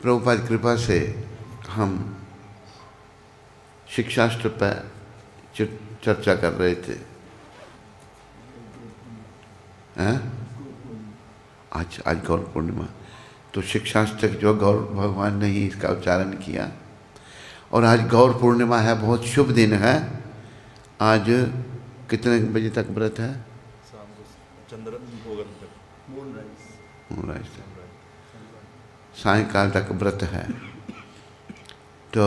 प्रभुपाद कृपा से हम शिक्षास्त्र पर चर्चा कर रहे थे। आज गौर पूर्णिमा, तो शिक्षास्त्र जो गौर भगवान ने ही इसका उच्चारण किया। और आज गौर पूर्णिमा है, बहुत शुभ दिन है। आज कितने बजे तक व्रत है? सायंकाल तक व्रत है। तो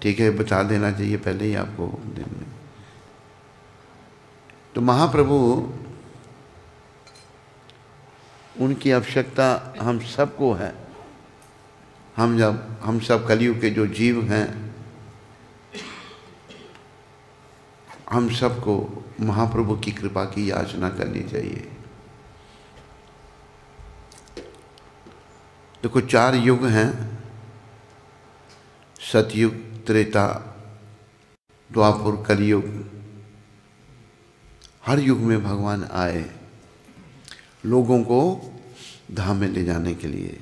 ठीक है, बता देना चाहिए पहले ही आपको दिन में। तो महाप्रभु, उनकी आवश्यकता हम सबको है। हम सब कलयुग के जो जीव हैं, हम सबको महाप्रभु की कृपा की याचना करनी चाहिए। देखो, 4 युग हैं, सतयुग, त्रेता, द्वापर, कलयुग। हर युग में भगवान आए लोगों को धाम में ले जाने के लिए।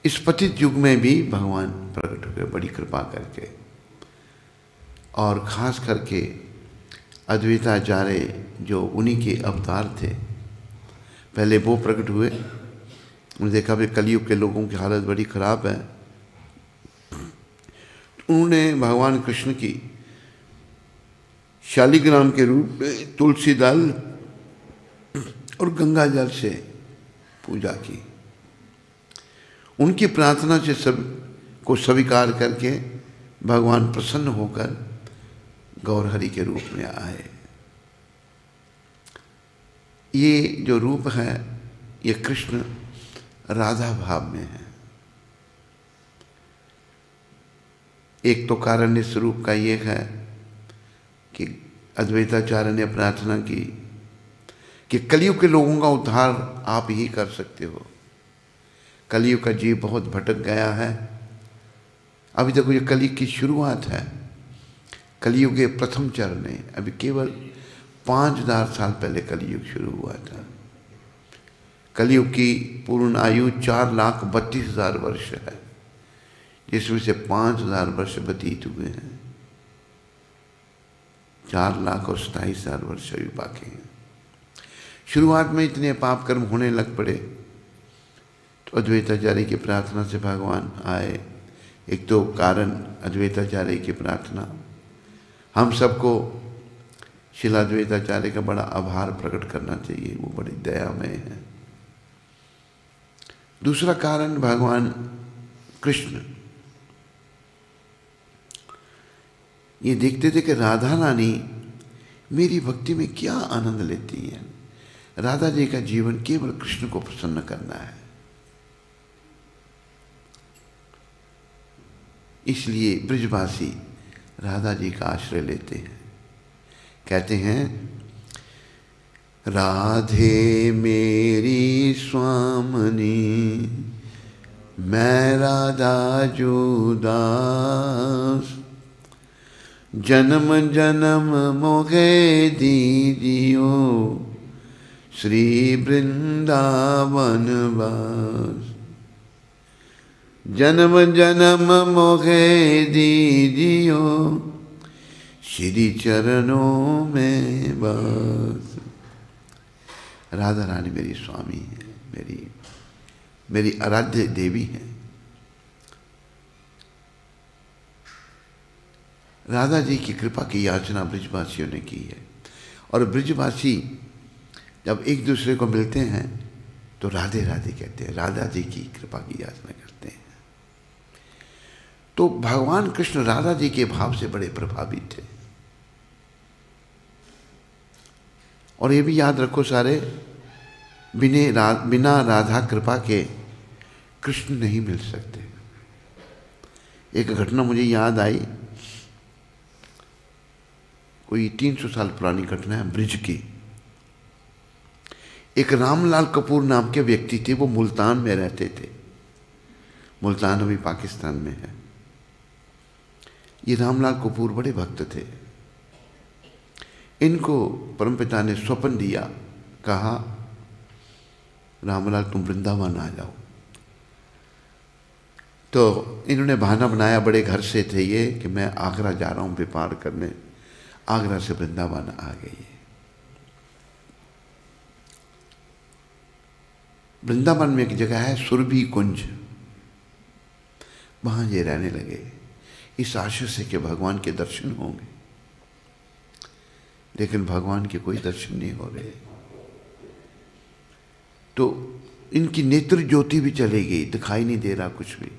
इस पतित युग में भी भगवान प्रकट हो गए बड़ी कृपा करके। और खास करके अद्वैताचार्य जो उन्हीं के अवतार थे, पहले वो प्रकट हुए। उन्होंने देखा भी कलयुग के लोगों की हालत बड़ी खराब है। उन्होंने भगवान कृष्ण की शालिग्राम के रूप में तुलसी दल और गंगा जल से पूजा की। उनकी प्रार्थना से सब को स्वीकार करके भगवान प्रसन्न होकर गौरहरि के रूप में आए। ये जो रूप है, ये कृष्ण राधा भाव में है। एक तो कारण इस रूप का ये है कि अद्वैताचार्य ने प्रार्थना की कि कलयुग के लोगों का उद्धार आप ही कर सकते हो। कलयुग का जीव बहुत भटक गया है। अभी देखो, ये कलयुग की शुरुआत है। कलयुग के प्रथम चरण है। अभी केवल 5000 साल पहले कलयुग शुरू हुआ था। कलयुग की पूर्ण आयु 4,32,000 वर्ष है, जिसमें से 5000 वर्ष व्यतीत हुए हैं। 4,27,000 वर्ष अभी बाकी हैं। शुरुआत में इतने पाप कर्म होने लग पड़े, तो अद्वैताचार्य की प्रार्थना से भगवान आए। एक तो कारण अद्वैताचार्य की प्रार्थना, हम सबको शिला अद्वैताचार्य का बड़ा आभार प्रकट करना चाहिए, वो बड़ी दयामय है। दूसरा कारण भगवान कृष्ण ये देखते थे कि राधा रानी मेरी भक्ति में क्या आनंद लेती हैं। राधा जी का जीवन केवल कृष्ण को प्रसन्न करना है। इसलिए ब्रजवासी राधा जी का आश्रय लेते हैं। कहते हैं, राधे मेरी स्वामिनी, मैं राधा जो दास, जन्म जन्म मोहे दीजियो, श्री वृंदावन वास। जन्म जन्म मोहे दीजियो, श्री चरणों में बस। राधा रानी मेरी स्वामी है, मेरी आराध्य देवी है। राधा जी की कृपा की याचना ब्रजवासियों ने की है। और ब्रजवासी जब एक दूसरे को मिलते हैं तो राधे राधे कहते हैं, राधा जी की कृपा की याचना करते हैं। तो भगवान कृष्ण राधा जी के भाव से बड़े प्रभावित थे। और ये भी याद रखो सारे, बिना राधा कृपा के कृष्ण नहीं मिल सकते। एक घटना मुझे याद आई, कोई 300 साल पुरानी घटना है ब्रिज की। एक रामलाल कपूर नाम के व्यक्ति थे, वो मुल्तान में रहते थे। मुल्तान अभी पाकिस्तान में है। ये रामलाल कपूर बड़े भक्त थे। इनको परमपिता ने स्वप्न दिया, कहा रामलाल तुम वृंदावन आ जाओ। तो इन्होंने बहाना बनाया, बड़े घर से थे ये, कि मैं आगरा जा रहा हूँ व्यापार करने। आगरा से वृंदावन आ गई। वृंदावन में एक जगह है सुरभि कुंज, वहां ये रहने लगे इस आशा से कि भगवान के दर्शन होंगे। लेकिन भगवान के कोई दर्शन नहीं हो रहे। तो इनकी नेत्र ज्योति भी चली गई, दिखाई नहीं दे रहा कुछ भी।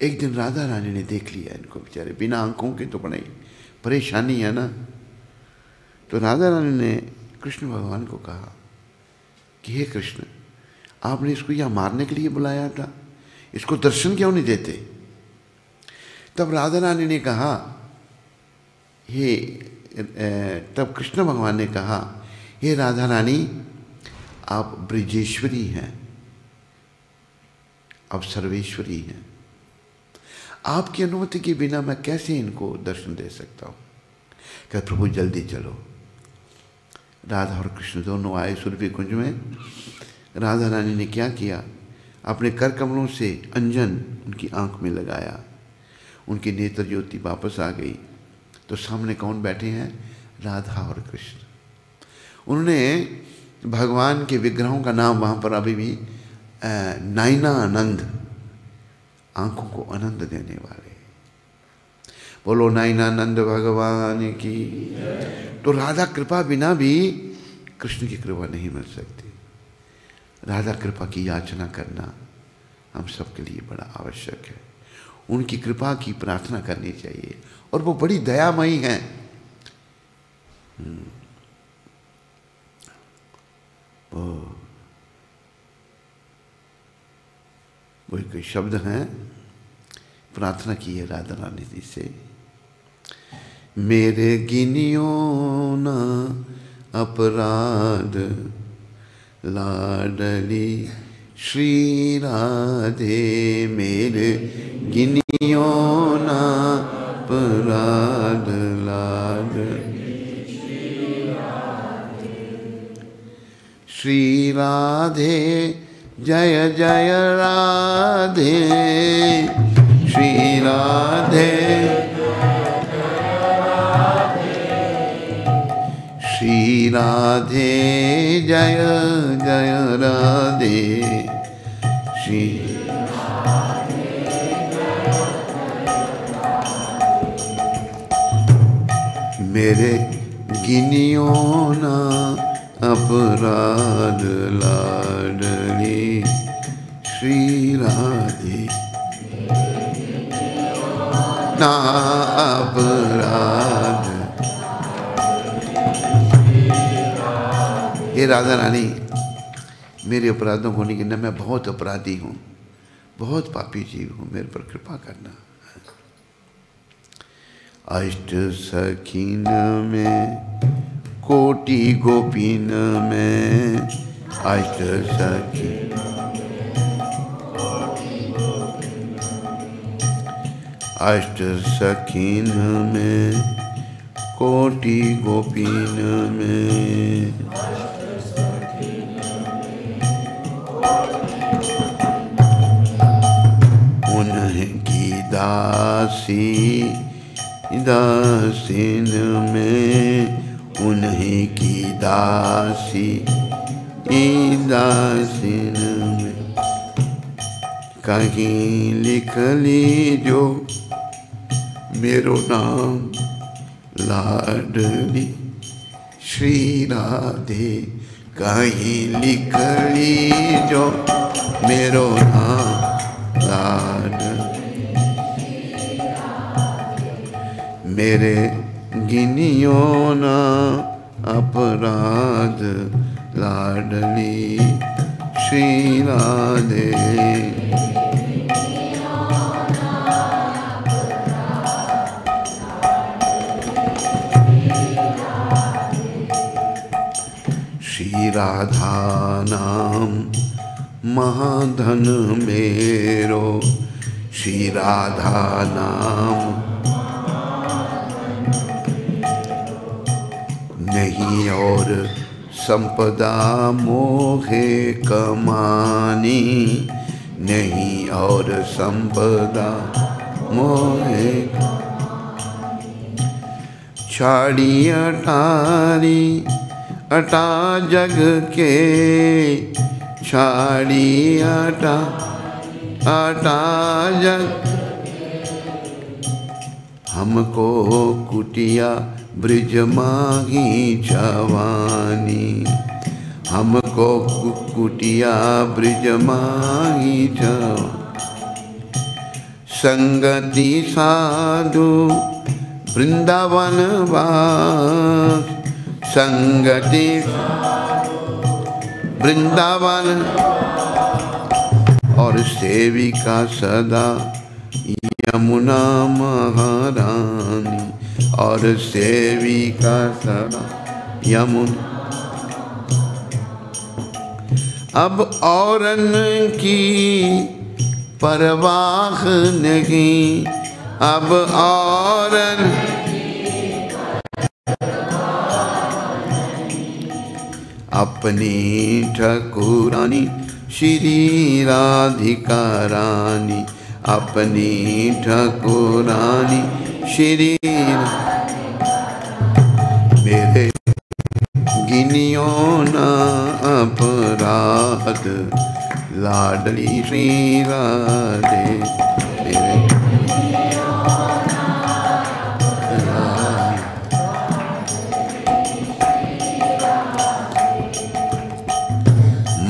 एक दिन राधा रानी ने देख लिया इनको, बेचारे बिना आंखों के, तो बड़ी परेशानी है ना। तो राधा रानी ने कृष्ण भगवान को कहा कि हे कृष्ण, आपने इसको यहाँ मारने के लिए बुलाया था, इसको दर्शन क्यों नहीं देते? तब राधा रानी ने कहा, तब कृष्ण भगवान ने कहा, हे राधा रानी, आप ब्रजेश्वरी हैं, आप सर्वेश्वरी हैं, आपकी अनुमति के बिना मैं कैसे इनको दर्शन दे सकता हूँ? कहा प्रभु जल्दी चलो। राधा और कृष्ण दोनों आए सुरभि कुंज में। राधा रानी ने क्या किया, अपने कर कमलों से अंजन उनकी आंख में लगाया, उनकी नेत्र ज्योति वापस आ गई। तो सामने कौन बैठे हैं? राधा और कृष्ण। उन्होंने भगवान के विग्रहों का नाम वहाँ पर अभी भी नैना आनंद, आंखों को आनंद देने वाले। बोलो नैनानंद भगवान की। तो राधा कृपा बिना भी कृष्ण की कृपा नहीं मिल सकती। राधा कृपा की याचना करना हम सबके लिए बड़ा आवश्यक है। उनकी कृपा की प्रार्थना करनी चाहिए, और वो बड़ी दयामयी हैं। वो कोई शब्द हैं, प्रार्थना की है राधा रानी जी से। मेरे गिनियो न अपराध लाडली श्री राधे, मेरे गिनियो न अपराध लाडली श्री राधे, जय जय राधे श्री राधे, श्री राधे जय जय राधे श्री। मेरे गिनियो ना अपराध लाडली श्री राधे, ना अपराध। हे राधा रानी, मेरे अपराधों को नहीं गिनना, मैं बहुत अपराधी हूँ, बहुत पापी जीव हूँ, मेरे पर कृपा करना। अष्ट सखीन में कोटि गोपीन में, अष्ट सखी अष्ट सखीन में कोटि गोपीन में, उनकी दासी दासीन में, उन्हीं की दासी दासीन में, कहीं लिख ली जो मेरो नाम लाडली श्री राधे, कहीं लिख ली जो मेरो नाम लाडली। मेरे गिनियो ना अपराध लाडली श्री राधे, श्री राधा नाम महाधन मेरो, श्री राधा नाम नहीं और संपदा मोहे कमानी, नहीं और संपदा मोहे। छाड़ी अटारी अटा जग के, छाड़ी अटा अटा जग। हमको कुटिया ब्रिज माही जवानी, हमको कुटिया ब्रिज माही जवानी। संगति साधु वृंदावन वास, संगति वृंदावन। और सेविका सदा यमुना महारानी, और सेविका सदा यमुना। अब औरन की परवाह नहीं, अब औरन अपनी ठकुरानी श्री राधिका रानी, अपनी ठकुरानी श्री। मेरे गिनियो ना अपराध, लाडली श्री राधे। मेरे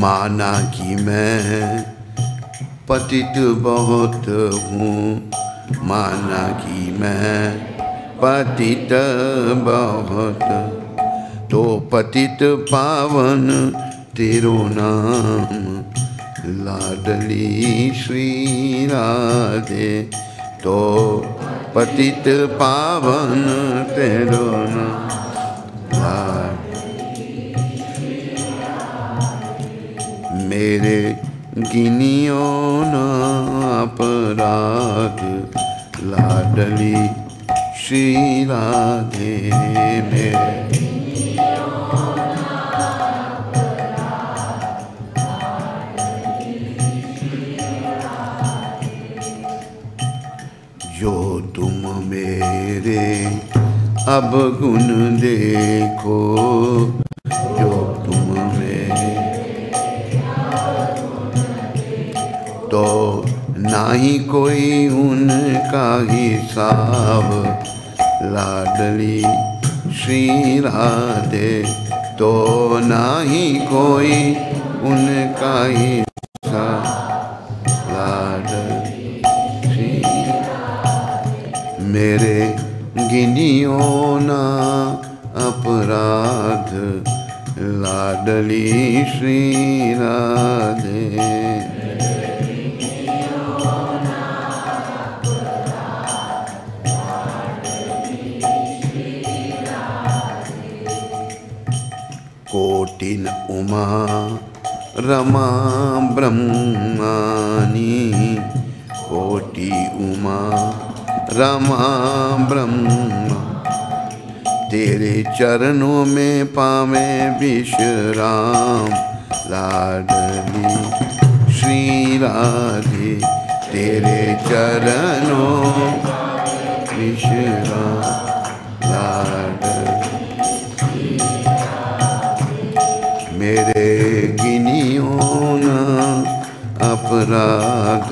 माना कि मैं पतित बहुत हूँ, माना कि मैं पतित बहुत। तो पतित पावन तेरो नाम, लाडली श्री राधे। तो पतित पावन तेरो नाम, मेरे गिनियो ना अपराध, लाडली श्री राधे। मेरे जो तुम मेरे अब गुण देखो, जो तुम मेरे तो नाही कोई उनका हिसाब, लाडली श्री राधे। तो नाही कोई उनका हिसाब, लाडली श्री। मेरे गिनियो ना अपराध, लाडली श्री राधे। कोटिन उमा रमा ब्रह्मानी, कोटि उमा रमा ब्रह्मा। तेरे चरणों में पावे विश्राम, लाडली श्री राधे। तेरे चरणों विश्राम, लाडली। मेरे गिनियो ना अपराध,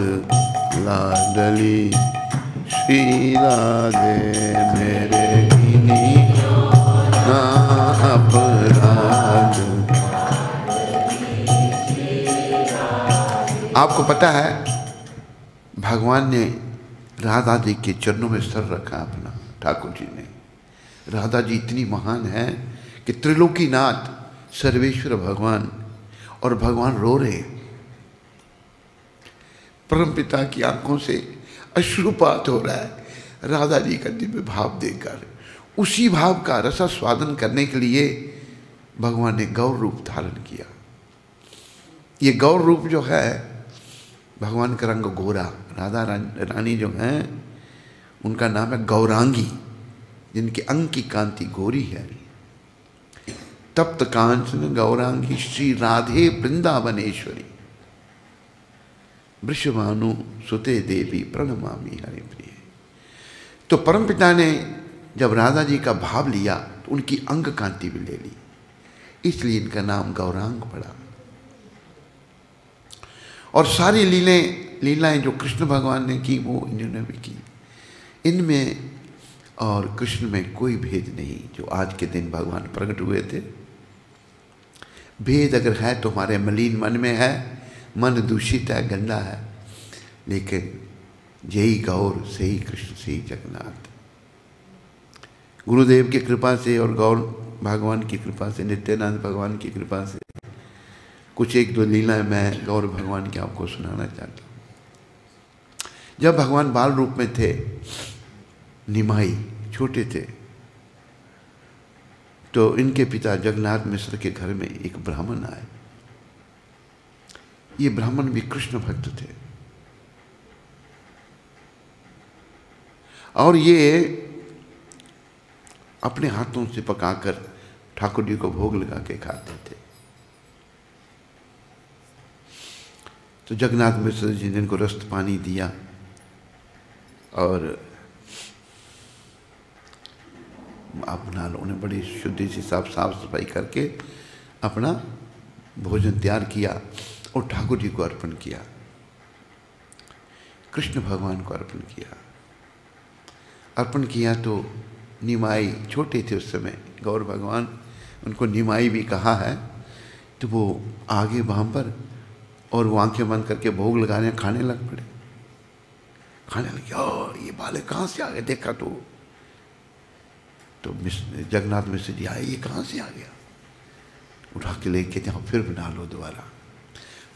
लाडली श्री राधे। मेरे गिनियो ना अपराध। आपको पता है भगवान ने राधा जी के चरणों में सर रखा अपना, ठाकुर जी ने। राधा जी इतनी महान है कि त्रिलोकीनाथ सर्वेश्वर भगवान, और भगवान रो रहे। परम पिता की आंखों से अश्रुपात हो रहा है राधा जी का दिव्य भाव देखकर। उसी भाव का रसा स्वादन करने के लिए भगवान ने गौर रूप धारण किया। ये गौर रूप जो है, भगवान का रंग गोरा, राधा रानी जो हैं उनका नाम है गौरांगी, जिनके अंग की कांति गोरी है। तप्त कांचन गौरांगी श्री राधे वृंदावनेश्वरी वृषभानु सुते देवी प्रणमामि हरिप्रिय। तो परमपिता ने जब राधा जी का भाव लिया तो उनकी अंग कांति भी ले ली, इसलिए इनका नाम गौरांग पड़ा। और सारी लीलाएं जो कृष्ण भगवान ने की वो इन्होंने भी की। इनमें और कृष्ण में कोई भेद नहीं। जो आज के दिन भगवान प्रकट हुए थे, भेद अगर है तो हमारे मलिन मन में है, मन दूषित है, गंदा है, लेकिन यही गौर से ही कृष्ण से ही जगन्नाथ। गुरुदेव की कृपा से और गौर भगवान की कृपा से, नित्यानंद भगवान की कृपा से कुछ एक दो लीलाएं मैं गौर भगवान की आपको सुनाना चाहता हूँ। जब भगवान बाल रूप में थे, निमाई छोटे थे, तो इनके पिता जगन्नाथ मिश्र के घर में एक ब्राह्मण आए। ये ब्राह्मण भी कृष्ण भक्त थे और ये अपने हाथों से पकाकर ठाकुर जी को भोग लगा के खाते थे। तो जगन्नाथ मिश्र जी ने इनको रस्त पानी दिया और अपना उन्हें बड़ी शुद्धि से साफ सफाई करके अपना भोजन तैयार किया और ठाकुर जी को अर्पण किया, कृष्ण भगवान को अर्पण किया। अर्पण किया तो निमाई छोटे थे उस समय, गौर भगवान उनको निमाई भी कहा है। तो वो आगे वहाँ पर और वो आंखें बंद करके भोग लगाने खाने लग पड़े। खाने लगे, ओ ये बालक कहाँ से आ गए, देखा तो जगन्नाथ मिश्र जी आए, ये कहाँ से आ गया। उठा के ले कहते हैं फिर बना लो दोबारा,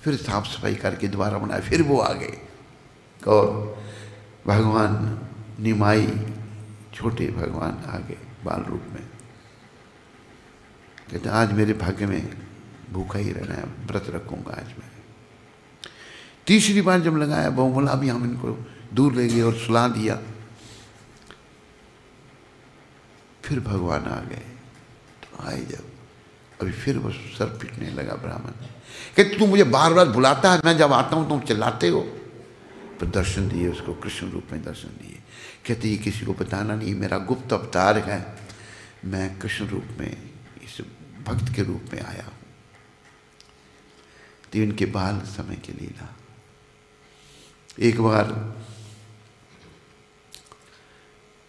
फिर साफ सफाई करके दोबारा बनाए, फिर वो आ गए। और भगवान निमाई छोटे भगवान आ गए बाल रूप में। कहते आज मेरे भाग्य में भूखा ही रहना है, व्रत रखूंगा आज मैं। तीसरी बार जब लगाया, बहु बोला अभी हम इनको दूर ले गए और सुला दिया। फिर भगवान आ गए। तो आए जब, अभी फिर वो सर पीटने लगा ब्राह्मण। कहते तू मुझे बार बार बुलाता है, मैं जब आता हूं तुम चिल्लाते हो। पर दर्शन दिए उसको, कृष्ण रूप में दर्शन दिए। कहते ये किसी को बताना नहीं, मेरा गुप्त अवतार है, मैं कृष्ण रूप में इस भक्त के रूप में आया हूं। तो इनके बाल समय की लीला। एक बार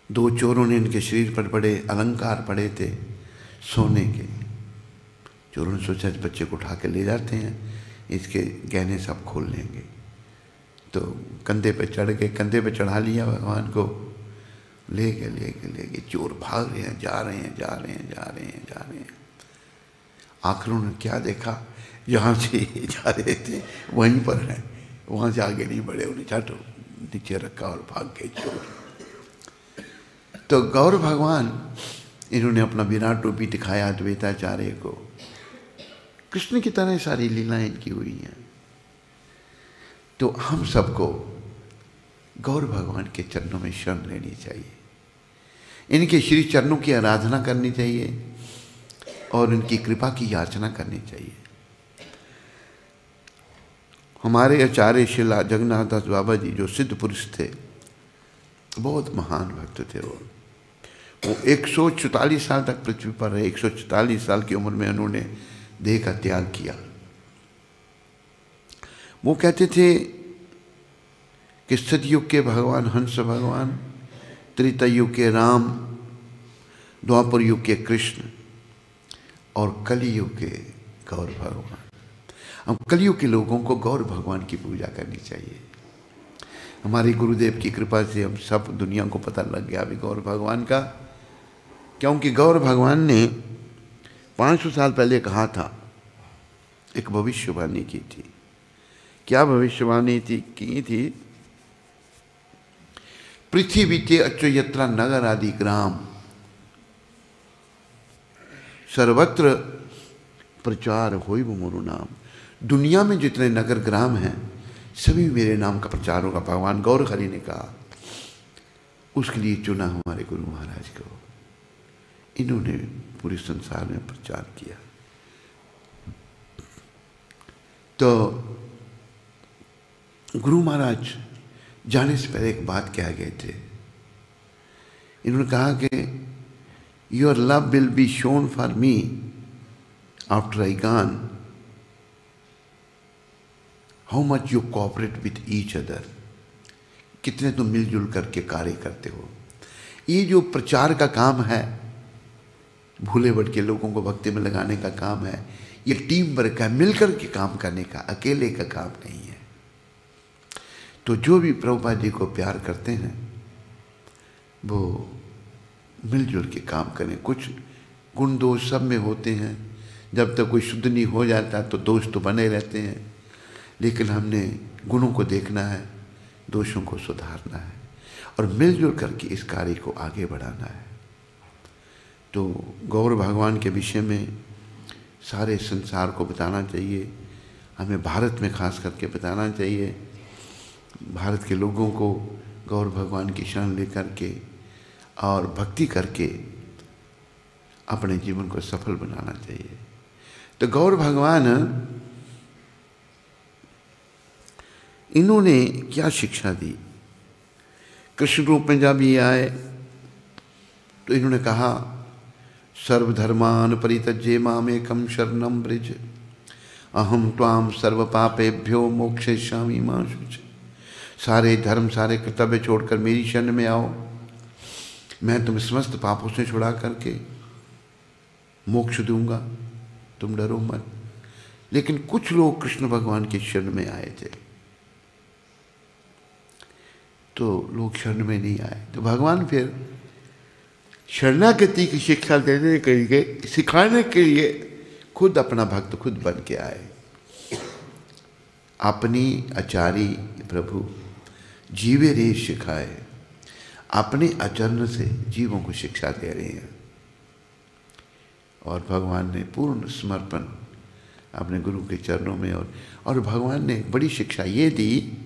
दो चोरों ने इनके शरीर पर बड़े अलंकार पड़े थे सोने के। चोरों ने सोचा इस बच्चे को उठा के ले जाते हैं, इसके गहने सब खोल लेंगे। तो कंधे पे चढ़ के, कंधे पे चढ़ा लिया भगवान को, ले गए। चोर भाग रहे हैं, जा रहे हैं। आखिर उन्होंने क्या देखा, जहाँ से जा रहे थे वहीं पर है, वहाँ से आगे नहीं बढ़े, उन्हें चाटो नीचे रखा और भाग गए चोर। तो गौर भगवान इन्होंने अपना विराट रूप भी दिखाया अद्वैताचार्य को। कृष्ण की तरह सारी लीलाएं इनकी हुई हैं। तो हम सबको गौर भगवान के चरणों में शरण लेनी चाहिए, इनके श्री चरणों की आराधना करनी चाहिए और इनकी कृपा की याचना करनी चाहिए। हमारे आचार्य शिला जगन्नाथ दास बाबा जी जो सिद्ध पुरुष थे, बहुत महान भक्त थे। वो 144 साल तक पृथ्वी पर रहे। 144 साल की उम्र में उन्होंने देह का त्याग किया। वो कहते थे कि सतयुग के भगवान हंस भगवान, त्रेता युग के राम, द्वापर युग के कृष्ण और कलयुग के गौर भगवान। हम कलयुग के लोगों को गौर भगवान की पूजा करनी चाहिए। हमारे गुरुदेव की कृपा से हम सब दुनिया को पता लग गया अभी गौर भगवान का, क्योंकि गौर भगवान ने 500 साल पहले कहा था, एक भविष्यवाणी की थी। क्या भविष्यवाणी की थी? पृथ्वी ते अच्युयत्र नगर आदि ग्राम, सर्वत्र प्रचार होई मोरु नाम। दुनिया में जितने नगर ग्राम हैं सभी मेरे नाम का प्रचार होगा। भगवान गौर हरि ने कहा, उसके लिए चुना हमारे गुरु महाराज को। इन्होंने पूरे संसार में प्रचार किया। तो गुरु महाराज जाने से पहले एक बात कह गए थे। इन्होंने कहा कि your love will be shown for me after I gone, how much you cooperate with each other, कितने तुम मिलजुल करके कार्य करते हो। ये जो प्रचार का काम है, भूले भटके लोगों को भक्ति में लगाने का काम है, ये टीम वर्क है, मिलकर के काम करने का, अकेले का काम नहीं है। तो जो भी प्रभुपाद जी को प्यार करते हैं वो मिलजुल के काम करें। कुछ गुण दोष सब में होते हैं, जब तक कोई शुद्ध नहीं हो जाता तो दोष तो बने रहते हैं, लेकिन हमने गुणों को देखना है, दोषों को सुधारना है और मिलजुल करके इस कार्य को आगे बढ़ाना है। तो गौर भगवान के विषय में सारे संसार को बताना चाहिए, हमें भारत में खास करके बताना चाहिए। भारत के लोगों को गौर भगवान की शरण लेकर के और भक्ति करके अपने जीवन को सफल बनाना चाहिए। तो गौर भगवान इन्होंने क्या शिक्षा दी? कृष्ण रूप में जब ये आए तो इन्होंने कहा सर्वधर्मान परित्यज्य मामेकं शरणं व्रज, अहम त्वाम सर्व पापेभ्यो मोक्षयिष्यामि मा शुच। सारे धर्म सारे कर्तव्य छोड़कर मेरी शरण में आओ, मैं तुम्हें समस्त पापों से छुड़ा करके मोक्ष दूंगा, तुम डरो मत। लेकिन कुछ लोग कृष्ण भगवान की शरण में आए थे, तो लोग शरण में नहीं आए। तो भगवान फिर शरणागति की शिक्षा देने के लिए, सिखाने के लिए खुद अपना भक्त खुद बन के आए। अपनी आचारी प्रभु जीवे रे सिखाए, अपने आचरण से जीवों को शिक्षा दे रहे हैं। और भगवान ने पूर्ण समर्पण अपने गुरु के चरणों में, और भगवान ने बड़ी शिक्षा ये दी,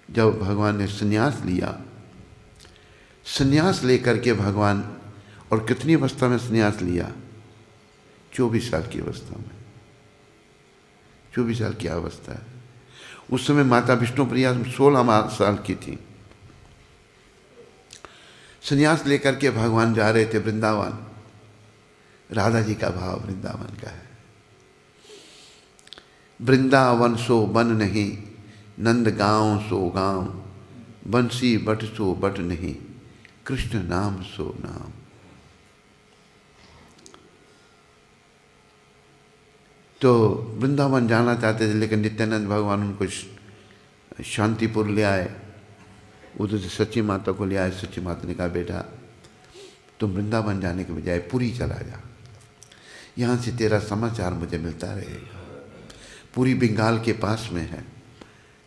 जब भगवान ने संन्यास लिया, संन्यास लेकर के भगवान, और कितनी अवस्था में संन्यास लिया? 24 साल की अवस्था में। 24 साल की अवस्था है। उस समय माता विष्णुप्रिया 16 साल की थी। संन्यास लेकर के भगवान जा रहे थे वृंदावन। राधा जी का भाव वृंदावन का है। वृंदावन सो बन नहीं, नंद गांव सो गांव, बंसी बट सो बट नहीं, कृष्ण नाम सो नाम। तो वृंदावन जाना चाहते थे, लेकिन नित्यानंद भगवान उनको शांतिपुर ले आए, उधर से सच्ची माता को ले आए। सच्ची माता ने कहा बेटा तुम वृंदावन जाने के बजाय पुरी चला जा, यहाँ से तेरा समाचार मुझे मिलता रहेगा। पूरी बंगाल के पास में है।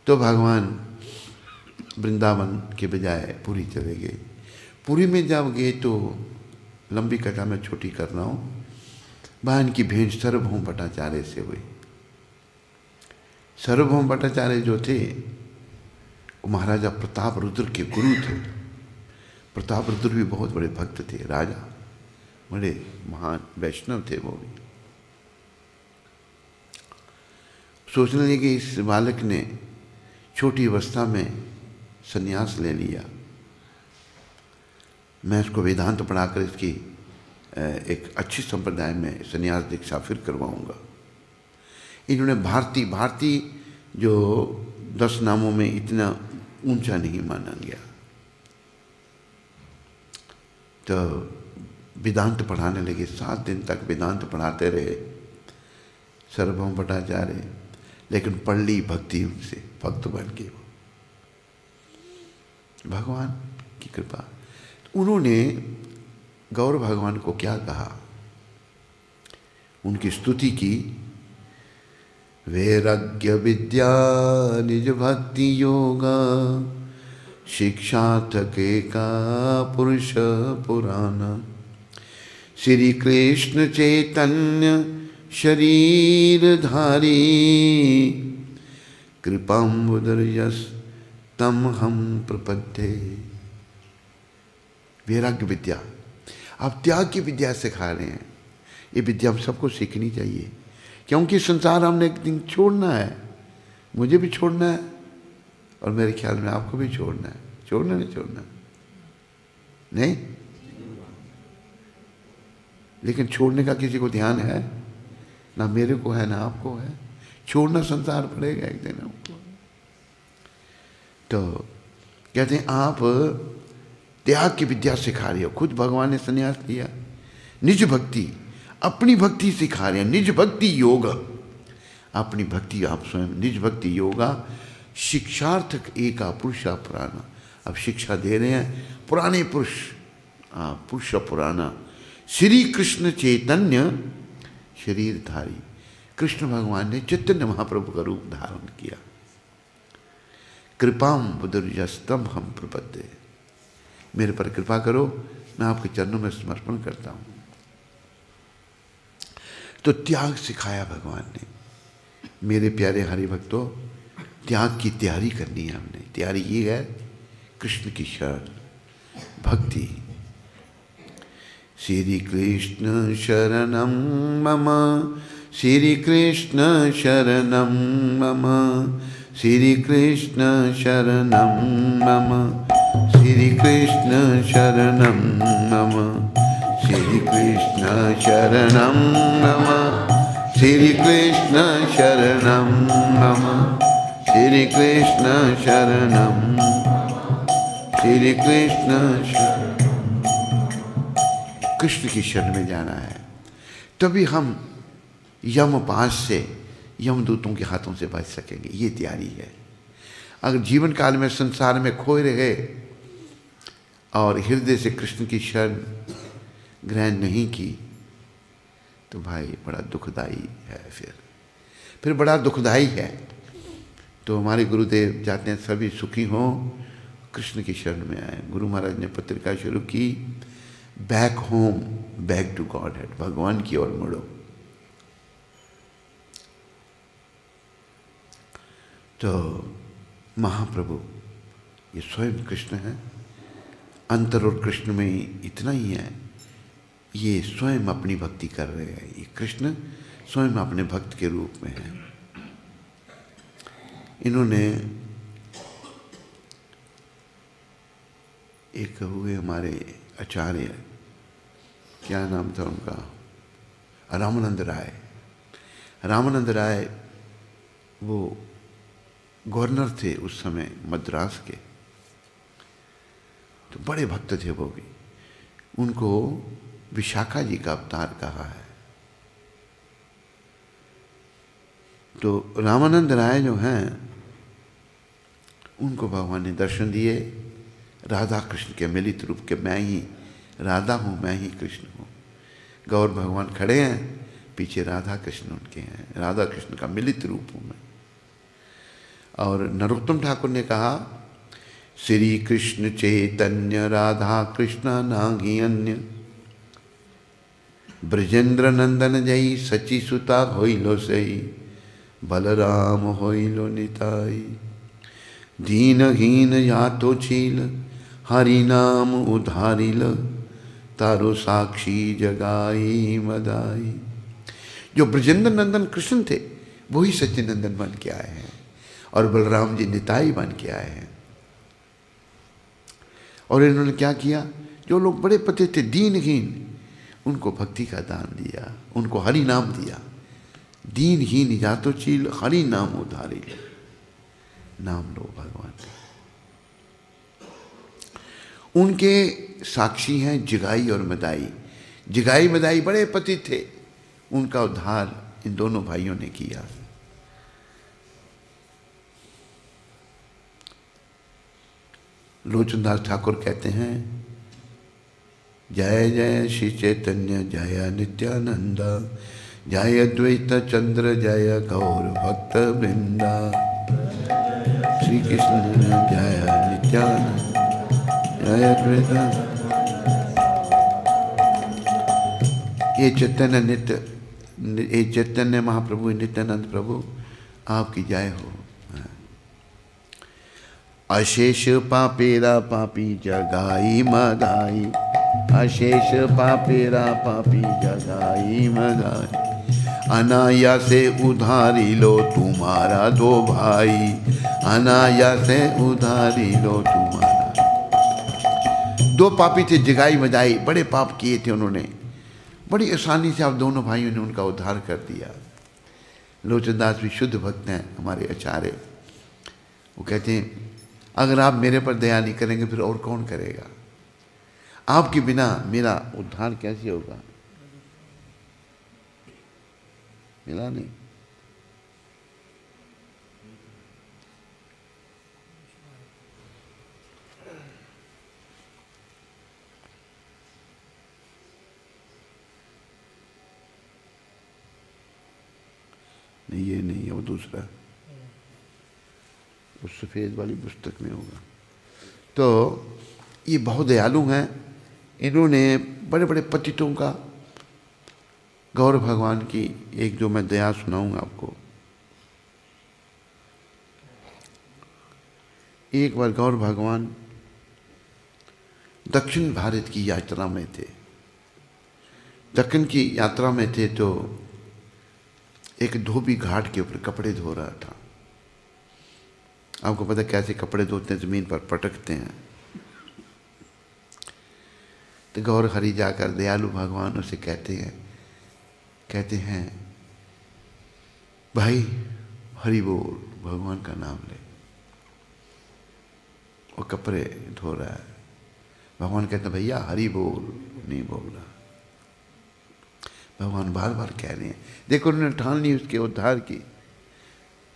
तो भगवान वृंदावन के बजाय पुरी चले गए। पुरी में जब गए तो लंबी कथा में छोटी कर रहा हूँ, वहाँ इनकी भेंट सार्वभौम भट्टाचार्य से हुई। सार्वभौम भट्टाचार्य जो थे वो महाराजा प्रताप रुद्र के गुरु थे। प्रताप रुद्र भी बहुत बड़े भक्त थे, राजा, बड़े महान वैष्णव थे वो भी। सोचने लगे कि इस बालक ने छोटी अवस्था में संन्यास ले लिया, मैं इसको वेदांत पढ़ाकर इसकी एक अच्छी संप्रदाय में संन्यास दीक्षा फिर करवाऊंगा। इन्होंने भारती जो 10 नामों में इतना ऊंचा नहीं माना गया, तो वेदांत पढ़ाने लगे। 7 दिन तक वेदांत पढ़ाते रहे सार्वभौम भट्टाचार्य, लेकिन पढ़ ली भक्ति उनसे, भक्त बन के भगवान की कृपा। उन्होंने गौर भगवान को क्या कहा? उनकी स्तुति की, वैराग्य विद्या निज भक्ति योगा, शिक्षा थके का पुरुष पुराना, श्री कृष्ण चैतन्य शरीरधारी, कृपाम्बुदर्यस तम हम प्रपद्ये। वैराग्य विद्या, आप त्याग की विद्या सिखा रहे हैं। ये विद्या हम सबको सीखनी चाहिए, क्योंकि संसार हमने एक दिन छोड़ना है। मुझे भी छोड़ना है और मेरे ख्याल में आपको भी छोड़ना है। छोड़ना नहीं छोड़ना? नहीं, लेकिन छोड़ने का किसी को ध्यान है? ना मेरे को है ना आपको है। छोड़ना संसार पड़ेगा एक दिन आपको। तो कहते हैं आप त्याग की विद्या सिखा रहे हो। खुद भगवान ने संन्यास लिया। निज भक्ति, अपनी भक्ति सिखा रहे हैं। निज भक्ति योग, अपनी भक्ति आप स्वयं। निज भक्ति योगा शिक्षार्थक एका पुरुषा पुराना। अब शिक्षा दे रहे हैं पुराने पुरुष, पुरुष पुराना। श्री कृष्ण चैतन्य शरीरधारी। कृष्ण भगवान ने चैतन्य महाप्रभु का रूप धारण किया। कृपाम बुदुर्यस्तम हम प्रपद्ये। मेरे पर कृपा करो, मैं आपके चरणों में समर्पण करता हूं। तो त्याग सिखाया भगवान ने। मेरे प्यारे हरि भक्तों, त्याग की तैयारी करनी है हमने। तैयारी ये है कृष्ण की शरण भक्ति। श्री कृष्ण शरणम मम, श्री कृष्ण शरणम मम, श्री कृष्ण शरणम मम, श्री कृष्ण शरणम मम, श्री कृष्ण शरणम मम, श्री कृष्ण शरणम मम, श्री कृष्ण शरणम, श्री कृष्ण शरणम। कृष्ण की शरण में जाना है, तभी हम यमपाश से, यमदूतों के हाथों से बच सकेंगे। ये तैयारी है। अगर जीवन काल में संसार में खोए रहे और हृदय से कृष्ण की शरण ग्रहण नहीं की तो भाई बड़ा दुखदाई है। फिर बड़ा दुखदाई है। तो हमारे गुरुदेव चाहते हैं सभी सुखी हों, कृष्ण की शरण में आए। गुरु महाराज ने पत्रिका शुरू की, back home, back to godhead, भगवान की ओर मुड़ो। तो महाप्रभु ये स्वयं कृष्ण है। अंतर और कृष्ण में इतना ही है, ये स्वयं अपनी भक्ति कर रहे हैं। ये कृष्ण स्वयं अपने भक्त के रूप में है। इन्होंने एक हुए हमारे आचार्य, क्या नाम था उनका, रामानंद राय। रामानंद राय वो गवर्नर थे उस समय मद्रास के, तो बड़े भक्त थे वो भी। उनको विशाखा जी का अवतार कहा है। तो रामानंद राय जो हैं उनको भगवान ने दर्शन दिए राधा कृष्ण के मिलित रूप के। मैं ही राधा हूँ, मैं ही कृष्ण हूँ। गौर भगवान खड़े हैं, पीछे राधा कृष्ण उनके हैं। राधा कृष्ण का मिलित रूप हूँ मैं। और नरोत्तम ठाकुर ने कहा, श्री कृष्ण चैतन्य राधा कृष्ण नागी अन्य, ब्रजेंद्र नंदन जई सची सुता होइलो सई, बलराम होइलो निताई। दीनहीन यातो छील हरि नाम उधारिल, तारो साक्षी जगाई मदाई। जो ब्रजेंद्र नंदन कृष्ण थे वही सच्चिनंदन बन के आए हैं और बलराम जी निताई बन के आए हैं। और इन्होंने क्या किया, जो लोग बड़े पति थे दीनहीन, उनको भक्ति का दान दिया, उनको हरि नाम दिया। दीनहीन जातो चील हरि नाम उधारी लो, नाम लो भगवान। उनके साक्षी हैं जिगाई और मदाई। जिगाई मदाई बड़े पति थे, उनका उद्धार इन दोनों भाइयों ने किया। लोचनदास ठाकुर कहते हैं, जय जय श्री चैतन्य जय नित्यानंद, जय अद्वैत चंद्र जय गौर भक्त वृंदा। श्री कृष्ण जय नित्यानंद जय अद्वैत। ये चैतन्य नित्य, ये चैतन्य महाप्रभु नित्यानंद प्रभु आपकी जय हो। अशेष पापेरा पापी जगाई मदाई, अशेष पापेरा पापी जगाई मगाई, अनायासे उधारी लो तुम्हारा दो भाई, अनायासे उधारी लो तुम्हारा। दो पापी थे, जगाई मजाई, बड़े पाप किए थे उन्होंने, बड़ी आसानी से आप दोनों भाइयों ने उनका उद्धार कर दिया। लोचनदास भी शुद्ध भक्त हैं हमारे आचार्य, वो कहते हैं अगर आप मेरे पर दया नहीं करेंगे फिर और कौन करेगा, आपके बिना मेरा उद्धार कैसे होगा। मिला नहीं। नहीं ये नहीं है, वो दूसरा, उस सफेद वाली पुस्तक में होगा। तो ये बहुत दयालु हैं, इन्होंने बड़े बड़े पतितों का, गौर भगवान की एक जो मैं दया सुनाऊंगा आपको। एक बार गौर भगवान दक्षिण भारत की यात्रा में थे, दक्षिण की यात्रा में थे, तो एक धोबी घाट के ऊपर कपड़े धो रहा था। आपको पता कैसे कपड़े धोते हैं, जमीन पर पटकते हैं। तो गौर हरि जाकर दयालु भगवान उसे कहते हैं भाई हरि बोल, भगवान का नाम ले। वो कपड़े धो रहा है, भगवान कहते हैं भैया हरि बोल, नहीं बोल रहा। भगवान बार बार कह रहे हैं, देखो उन्होंने ठान ली उसके उद्धार की।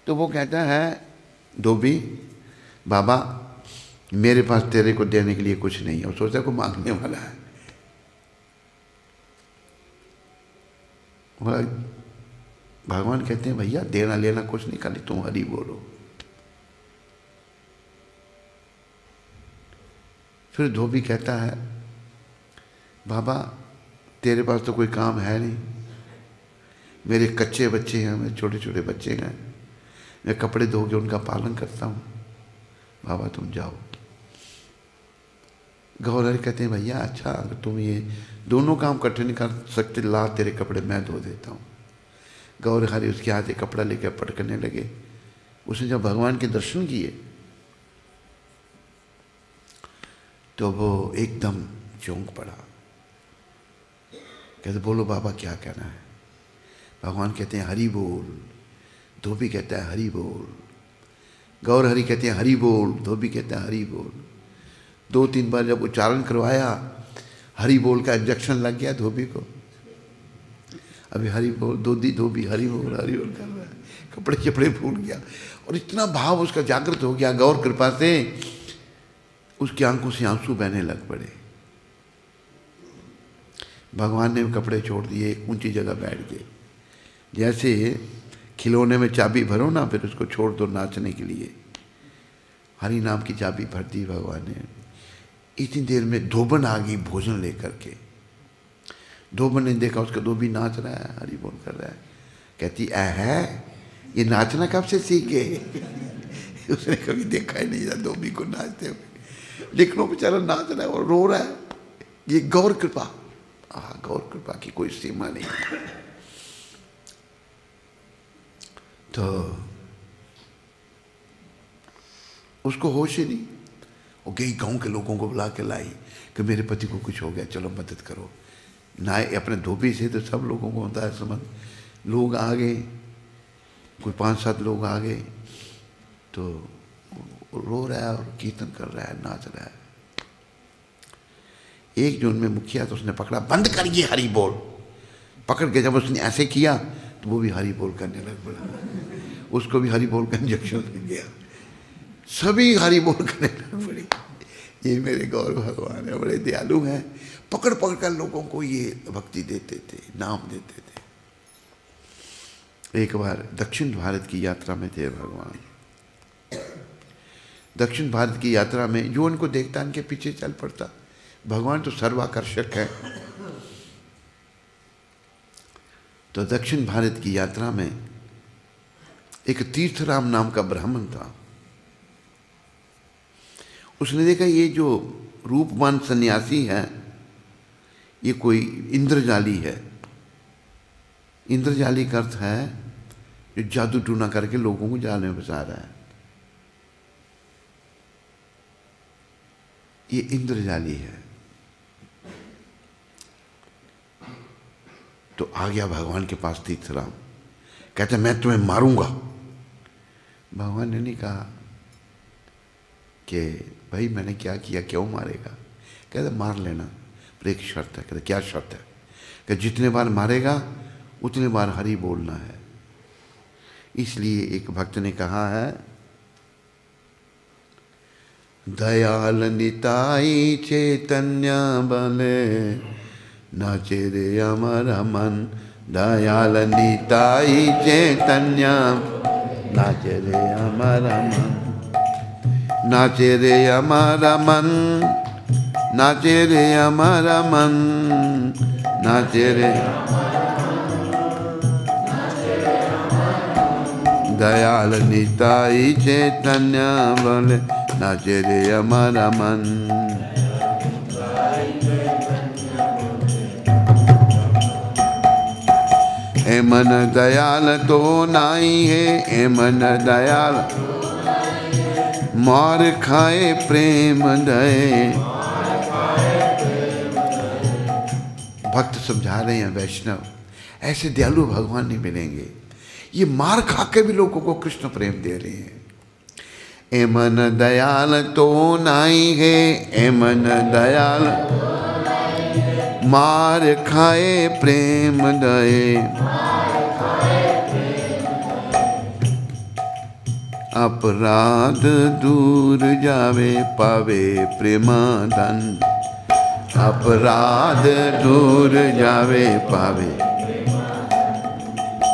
तो वो कहता है धोबी बाबा मेरे पास तेरे को देने के लिए कुछ नहीं है, और सोचा को मांगने वाला है। भगवान कहते हैं भैया देना लेना कुछ नहीं, खाली तुम हरि बोलो। फिर धोबी कहता है बाबा तेरे पास तो कोई काम है नहीं, मेरे कच्चे बच्चे हैं, मेरे छोटे छोटे बच्चे हैं, मैं कपड़े धो के उनका पालन करता हूँ, बाबा तुम जाओ। गौरहरि कहते हैं भैया अच्छा अगर तुम ये दोनों काम इकट्ठे नहीं कर सकते, ला तेरे कपड़े मैं धो देता हूँ। गौरहरि उसके हाथ से कपड़ा लेकर पटकने लगे। उसने जब भगवान के दर्शन किए तो वो एकदम चौंक पड़ा, कहते बोलो बाबा क्या कहना है। भगवान कहते हैं हरि बोल, धोबी कहता है हरि बोल। गौरहरि कहते हैं हरि बोल, धोबी कहता है हरि बोल। 2-3 बार जब उच्चारण करवाया, हरि बोल का इंजेक्शन लग गया धोबी को। अभी हरि बोल, धोबी हरि बोल कर रहा है, कपड़े चपड़े भूल गया, और इतना भाव उसका जागृत हो गया। गौर कृपा से उसकी आंखों से आंसू बहने लग पड़े। भगवान ने कपड़े छोड़ दिए, एक ऊंची जगह बैठ गए। जैसे खिलौने में चाबी भरो ना, फिर उसको छोड़ दो नाचने के लिए, हरि नाम की चाबी भर दी भगवान ने। इतनी देर में धोबन आ गई भोजन लेकर के। धोबन ने देखा उसका धोबी नाच रहा है, हरि बोल कर रहा है। कहती है ये नाचना कब से सीख गए। उसने कभी देखा ही नहीं था धोबी को नाचते हुए, लेकिन वो बेचारा नाच रहा है और रो रहा है। ये गौर कृपा, गौर कृपा की कोई सीमा नहीं। तो उसको होश ही नहीं। वो गई गांव के लोगों को बुला के लाई कि मेरे पति को कुछ हो गया, चलो मदद करो। ना अपने धोबी से तो सब लोगों को होता है समझ। लोग आ गए, कोई 5-7 लोग आ गए, तो रो रहा है और कीर्तन कर रहा है, नाच रहा है। एक जो उनमें मुखिया तो उसने पकड़ा, बंद कर ये हरि बोल। पकड़ के जब उसने ऐसे किया तो वो भी हरि बोल करने लग पड़ा, उसको भी हरि बोल का इंजेक्शन लग गया, सभी हरि बोल करने लग पड़े। ये मेरे गौर भगवान है, बड़े दयालु हैं, पकड़ पकड़ कर लोगों को ये भक्ति देते थे, नाम देते थे। एक बार दक्षिण भारत की यात्रा में थे भगवान। दक्षिण भारत की यात्रा में जो उनको देखता उनके पीछे चल पड़ता। भगवान तो सर्वाकर्षक है। तो दक्षिण भारत की यात्रा में एक तीर्थराम नाम का ब्राह्मण था। उसने देखा ये जो रूपवान सन्यासी है ये कोई इंद्रजाली है। इंद्रजाली का अर्थ है जो जादू टूना करके लोगों को जाल में फंसा रहा है, ये इंद्रजाली है। तो आ गया भगवान के पास तीर्थराम, कहते मैं तुम्हें मारूंगा। भगवान ने नहीं कहा कि भाई मैंने क्या किया, क्यों मारेगा। कहते मार लेना, पर एक शर्त है। कहते क्या शर्त है। कि जितने बार मारेगा उतने बार हरि बोलना है। इसलिए एक भक्त ने कहा है, दयाल निताई चैतन्य बले नाचे रे अमर मन। दयाल निताई चैतन्य नाचे रे अमर मन, नाचे रे अमर मन, नाचे रे अमर मन, नाचे रे। दयाल निताई चैतन्य बले नाचे रे अमर मन। ए मन दयाल तो नाई है, ए मन दयाल मार खाए प्रेम दए। भक्त समझा रहे हैं वैष्णव, ऐसे दयालु भगवान नहीं मिलेंगे। ये मार खा के भी लोगों को कृष्ण प्रेम दे रहे हैं। ए मन दयाल तो नाई है, ए मन दयाल मार खाए प्रेम दए। अपराध दूर जावे पावे प्रेमाधन। अपराध दूर जावे पावे,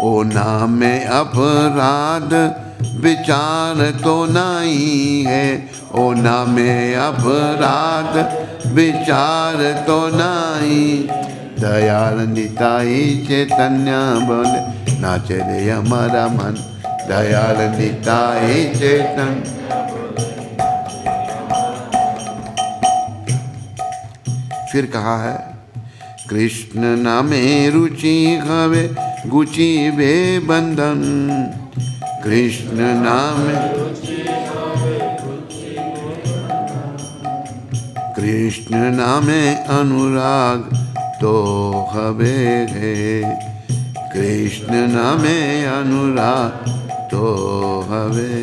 ओ नाम में अपराध विचार तो नहीं है। ओ नाम में अपराध विचार तो नहीं। दयाल निताई चैतन्य बोले नाचे रे हमारा मन। दयाल निताई चैतन्य। फिर कहा है, कृष्ण नामे रुचि हवे गुची वे बंधन। कृष्ण नाम, कृष्ण नामे अनुराग तो हवे है। कृष्ण नामे अनुराग तो हवे।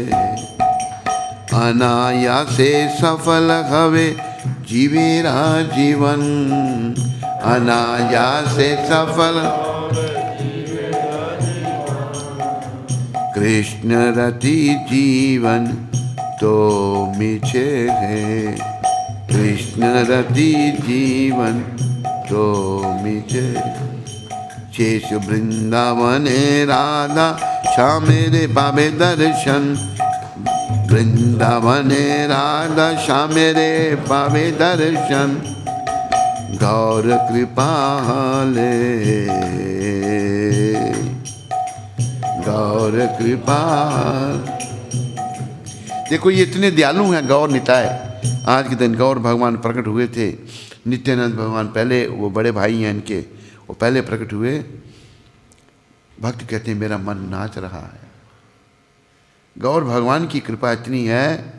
अनायासे सफल हवे जीवेरा जीवन। अनायासे सफल कृष्ण रति जीवन तो मीछे है। कृष्ण रति जीवन तो मीछे। शेष वृंदावने राधा श्याम रे पावे दर्शन। वृंदावने राधा श्याम रे पावे दर्शन। गौर कृपाले, गौर कृपा। देखो ये इतने दयालु हैं गौर निताय। आज के दिन गौर भगवान प्रकट हुए थे। नित्यानंद भगवान पहले, वो बड़े भाई हैं इनके, वो पहले प्रकट हुए। भक्त कहते हैं मेरा मन नाच रहा है। गौर भगवान की कृपा इतनी है,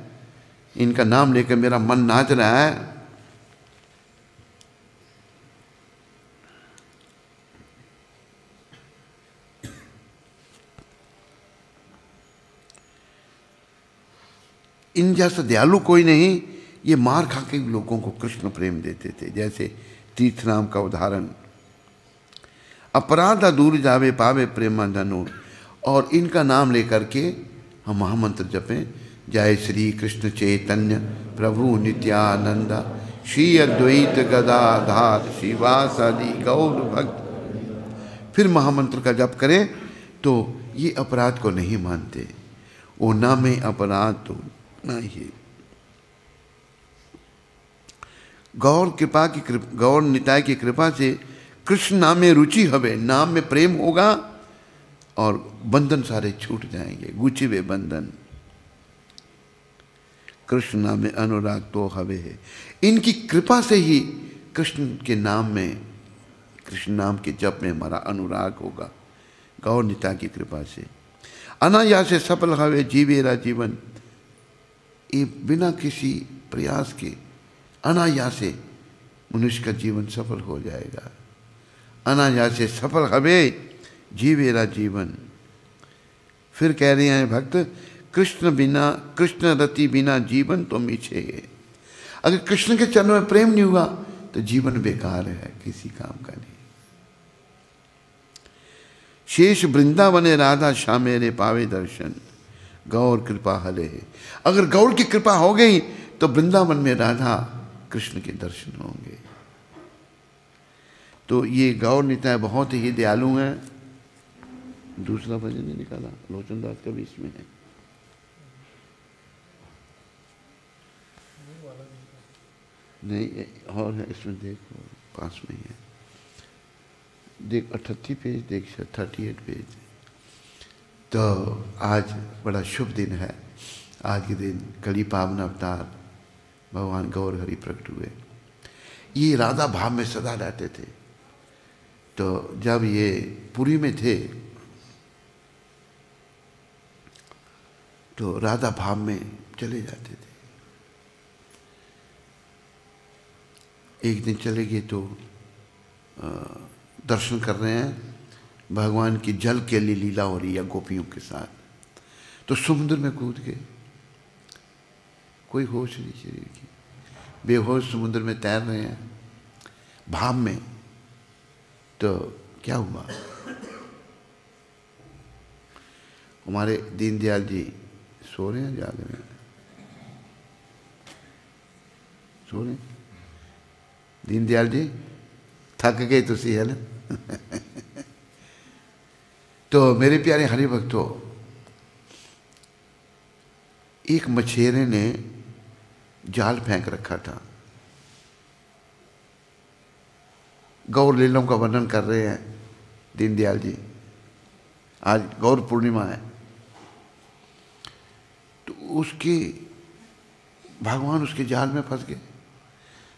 इनका नाम लेकर मेरा मन नाच रहा है। इन जैसा दयालु कोई नहीं। ये मार खा के लोगों को कृष्ण प्रेम देते थे। जैसे तीर्थराम का उदाहरण, अपराध दूर जावे पावे प्रेमाधनु। और इनका नाम लेकर के हम महामंत्र जपें, जय श्री कृष्ण चैतन्य प्रभु नित्यानंद श्री अद्वैत गदाधार शिवासादि गौर भक्त। फिर महामंत्र का जप करें तो ये अपराध को नहीं मानते। वो नाम में अपराध तो नहीं। गौर कृपा की, गौर निताय की कृपा से कृष्ण नाम में रुचि हवे, नाम में प्रेम होगा और बंधन सारे छूट जाएंगे। गुचिवे बंधन। कृष्ण नाम में अनुराग तो हवे है। इनकी कृपा से ही कृष्ण के नाम में कृष्ण नाम के जप में हमारा अनुराग होगा गौर निताई की कृपा से। अनायासे सफल हवे जीवेरा जीवन, ये बिना किसी प्रयास के अनायासे मनुष्य का जीवन सफल हो जाएगा। अनायासे सफल हवे जीवेरा जीवन। फिर कह रहे हैं भक्त, कृष्ण रति बिना जीवन तो मीछे है। अगर कृष्ण के चरणों में प्रेम नहीं हुआ तो जीवन बेकार है, किसी काम का नहीं। शेष वृंदावने राधा श्यामेरे पावे दर्शन, गौर कृपा हले है। अगर गौर की कृपा हो गई तो वृंदावन में राधा कृष्ण के दर्शन होंगे। तो ये गौर निताय बहुत ही दयालु हैं। दूसरा भजन नहीं निकाला, लोचन दास का भी इसमें है। नहीं और है इसमें, देखो पास में ही है, देख 38 पेज, देख 38 पेज। तो आज बड़ा शुभ दिन है। आज के दिन कली पावन अवतार भगवान गौर हरि प्रकट हुए। ये राधा भाव में सदा रहते थे। तो जब ये पुरी में थे तो राधा भाव में चले जाते थे। एक दिन चले गए तो दर्शन कर रहे हैं, भगवान की जल के लिए लीला हो रही है गोपियों के साथ। तो समुद्र में कूद गए, कोई होश नहीं शरीर की, बेहोश समुद्र में तैर रहे हैं भाव में। तो क्या हुआ, हमारे दीनदयाल जी सो रहे हैं, जाग रहे हैं, सो रहे हैं। दीनदयाल जी थक गए तुसी, है ना। तो मेरे प्यारे हरि भक्तों, एक मछेरे ने जाल फेंक रखा था। गौर लीलाओं का वर्णन कर रहे हैं दीनदयाल जी। आज गौर पूर्णिमा है। तो उसके भगवान उसके जाल में फंस गए।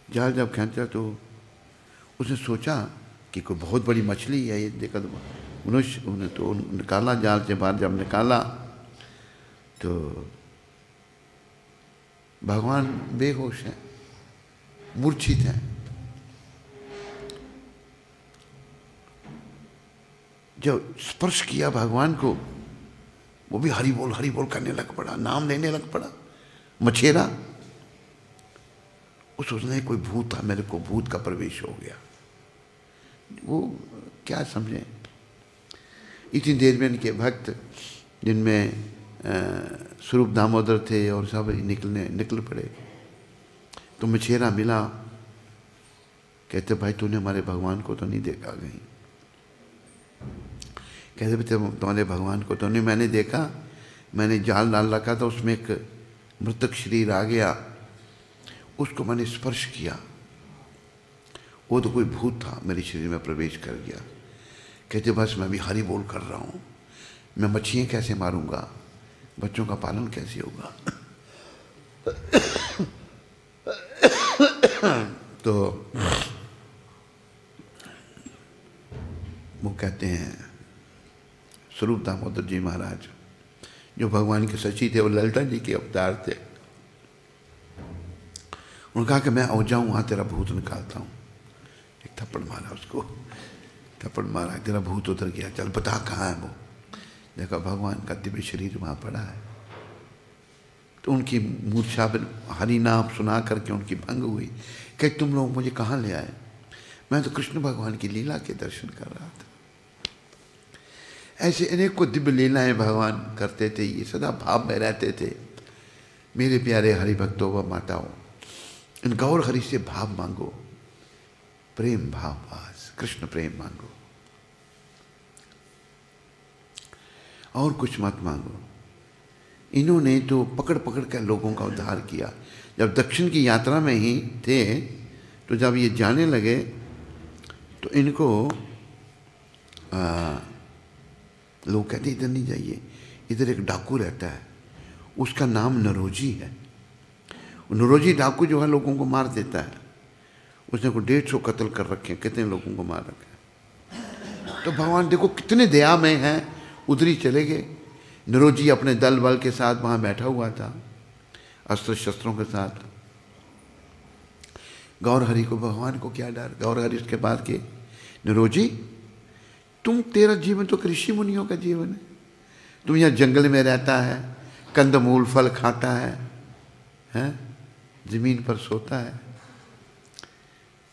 जाल जब खींचा तो उसने सोचा कि कोई बहुत बड़ी मछली है ये, देखा तो मनुष्य। उन्हें तो निकाला जाल से बाहर। जब निकाला तो भगवान बेहोश हैं, मूर्छित हैं। जब स्पर्श किया भगवान को, वो भी हरि बोल करने लग पड़ा, नाम लेने लग पड़ा मछेरा। उस सोचने कोई भूत था, मेरे को भूत का प्रवेश हो गया। वो क्या समझे। इतनी देर में इनके भक्त, जिनमें स्वरूप दामोदर थे और सब निकल पड़े। तो मछेरा मिला, कहते भाई तूने हमारे भगवान को तो नहीं देखा कहीं। कहते भाई तुम्हारे भगवान को तो नहीं मैंने देखा, मैंने जाल डाल रखा था, उसमें एक मृतक शरीर आ गया, उसको मैंने स्पर्श किया, वो तो कोई भूत था, मेरे शरीर में प्रवेश कर गया। कहते बस मैं भी हरि बोल कर रहा हूँ, मैं मछलियाँ कैसे मारूंगा, बच्चों का पालन कैसे होगा। तो वो कहते हैं स्वरूप दामोदर जी महाराज, जो भगवान के सची थे, वो ललिता जी के अवतार थे। उन्होंने कहा कि मैं आ जाऊँ वहाँ तेरा भूत निकालता हूँ। एक थप्पड़ मारा उसको, थप्पड़ मारा, तेरा भूत उतर गया, चल बता कहाँ है वो। देखा भगवान का दिव्य शरीर वहाँ पड़ा है। तो उनकी मूर्छा पर हरि नाम सुना करके उनकी भंग हुई। कि तुम लोग मुझे कहाँ ले आए, मैं तो कृष्ण भगवान की लीला के दर्शन कर रहा था। ऐसे अनेक को दिव्य लीलाएं भगवान करते थे, ये सदा भाव में रहते थे। मेरे प्यारे हरि भक्तों व माताओं, इन गौर हरि से भाव मांगो, प्रेम भाव वास, कृष्ण प्रेम मांगो, और कुछ मत मांगो। इन्होंने तो पकड़ पकड़ कर लोगों का उद्धार किया। जब दक्षिण की यात्रा में ही थे, तो जब ये जाने लगे तो इनको लोग कहते इधर नहीं जाइए, इधर एक डाकू रहता है, उसका नाम नरोजी है। नरोजी डाकू जो है लोगों को मार देता है। उसने को 150 कत्ल कर रखे हैं, कितने लोगों को मार रखा है। तो भगवान देखो कितने दया में हैं, उधर ही चले गए। निरोजी अपने दल बल के साथ वहां बैठा हुआ था, अस्त्र शस्त्रों के साथ। गौरहरि को, भगवान को क्या डर। गौरहरि उसके बाद के, निरोजी तेरा जीवन तो ऋषि मुनियों का जीवन है, तुम यहाँ जंगल में रहता है, कंदमूल फल खाता है, जमीन पर सोता है।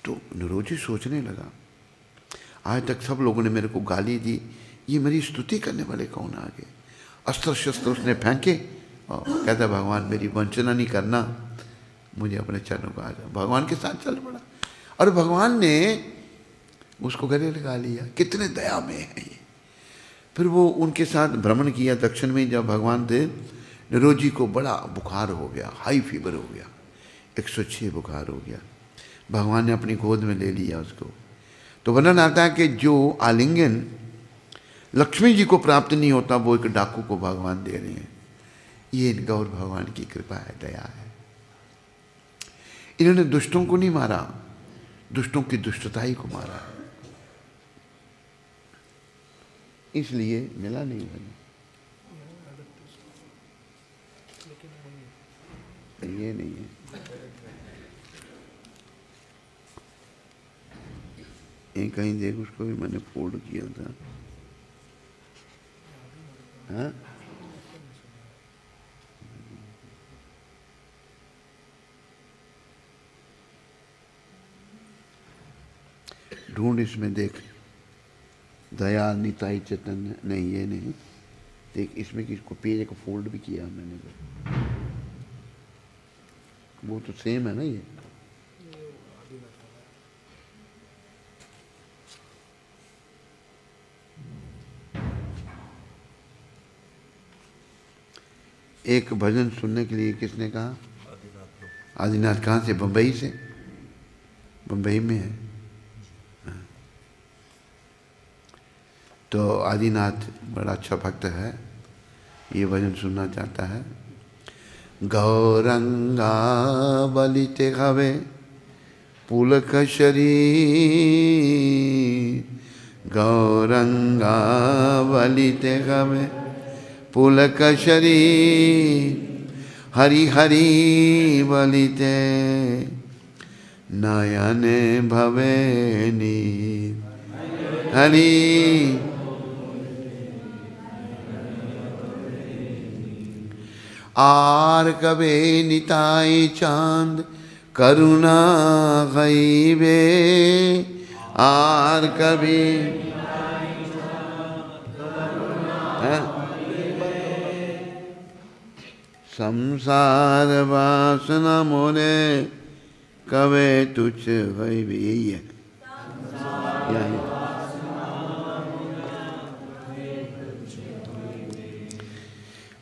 तो निरोजी सोचने लगा, आज तक सब लोगों ने मेरे को गाली दी, ये मेरी स्तुति करने वाले कौन आ गए। अस्त्र शस्त्र उसने फेंके और कहता भगवान मेरी वंचना नहीं करना, मुझे अपने चरणों को आ जा। भगवान के साथ चल पड़ा और भगवान ने उसको गले लगा लिया। कितने दया में है ये। फिर वो उनके साथ भ्रमण किया दक्षिण में। जब भगवान थे, निरोजी को बड़ा बुखार हो गया, हाई फीवर हो गया, 106 बुखार हो गया। भगवान ने अपनी गोद में ले लिया उसको। तो वर्णन आता है कि जो आलिंगन लक्ष्मी जी को प्राप्त नहीं होता, वो एक डाकू को भगवान दे रहे हैं। ये गौर भगवान की कृपा है, दया है। इन्होंने दुष्टों को नहीं मारा, दुष्टों की दुष्टता ही को मारा, इसलिए मिला नहीं बना। ये नहीं है, ये कहीं देख, उसको भी मैंने फोल्ड किया था। हाँ, ढूंढ इसमें देख, दया निताई चैतन्य, नहीं ये नहीं, देख इसमें किसको पेज को फोल्ड भी किया मैंने तो, वो तो सेम है ना ये। एक भजन सुनने के लिए किसने कहा? आदिनाथ। कहाँ से? बम्बई से। बम्बई में है। तो आदिनाथ बड़ा अच्छा भक्त है, ये भजन सुनना चाहता है। गौरंगा बलिते हवे पुलक शरीर, गौरंगा बलिते हवे पुलक शरीर, हरि हरि बलिते नयने भवे नीर, हरि आर कबे निताई चांद करुणा गईबे, आर कभी संसार वासना मोरे कबे तुझ गईबे। यही है, यही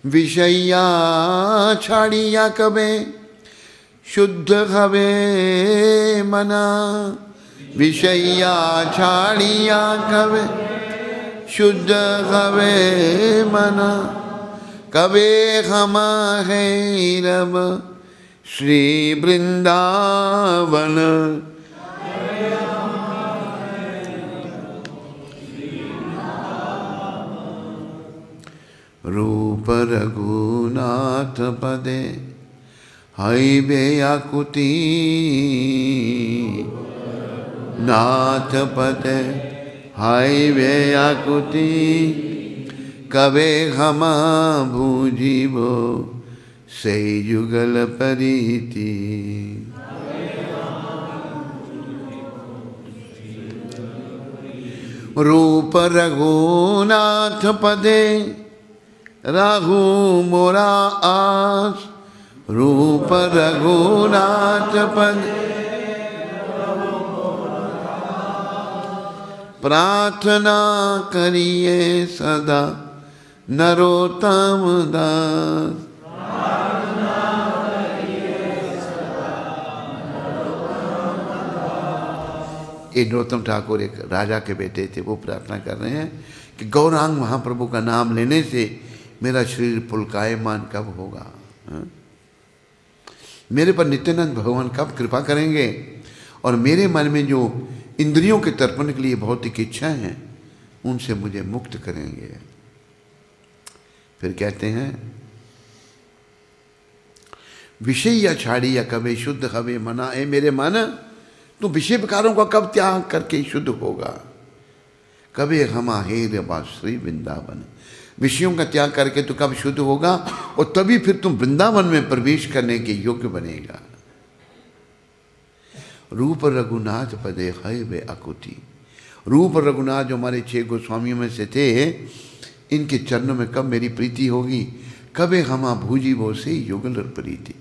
विषया छाड़िया कबे शुद्ध हवे मना, विषया छाड़िया कबे शुद्ध हवे मना, कबे हम है रब श्री वृंदावन, रूप रघुनाथ पदे हईबे आकुति, नाथ पदे हईबे आकुति, कबे हम भूजिबो से युगल परीति। रूप रघुनाथ पदे राहु मोरा आस, रूप रघुनाथ पद प्रार्थना करिए सदा नरोत्तम दास, ये नरोत्तम ठाकुर एक राजा के बेटे थे। वो प्रार्थना कर रहे हैं कि गौरांग महाप्रभु का नाम लेने से मेरा शरीर पुलकायमान कब होगा, मेरे पर नित्यानंद भगवान कब कृपा करेंगे, और मेरे मन में जो इंद्रियों के तर्पण के लिए भौतिक इच्छा है उनसे मुझे मुक्त करेंगे। फिर कहते हैं विषय या छाड़ी या कभी शुद्ध हवे मना। ए मेरे मन, तू विषय विकारों का कब त्याग करके शुद्ध होगा? कभी हमा हेर श्री वृंदावन, विषयों का त्याग करके तू कब शुद्ध होगा? और तभी फिर तुम वृंदावन में प्रवेश करने के योग्य बनेगा। रूप रघुनाथ पदे है वे अकुति। रूप रघुनाथ जो हमारे 6 गोस्वामियों में से थे, इनके चरणों में कब मेरी प्रीति होगी? कबे हमा भूजी वो से युगल प्रीति।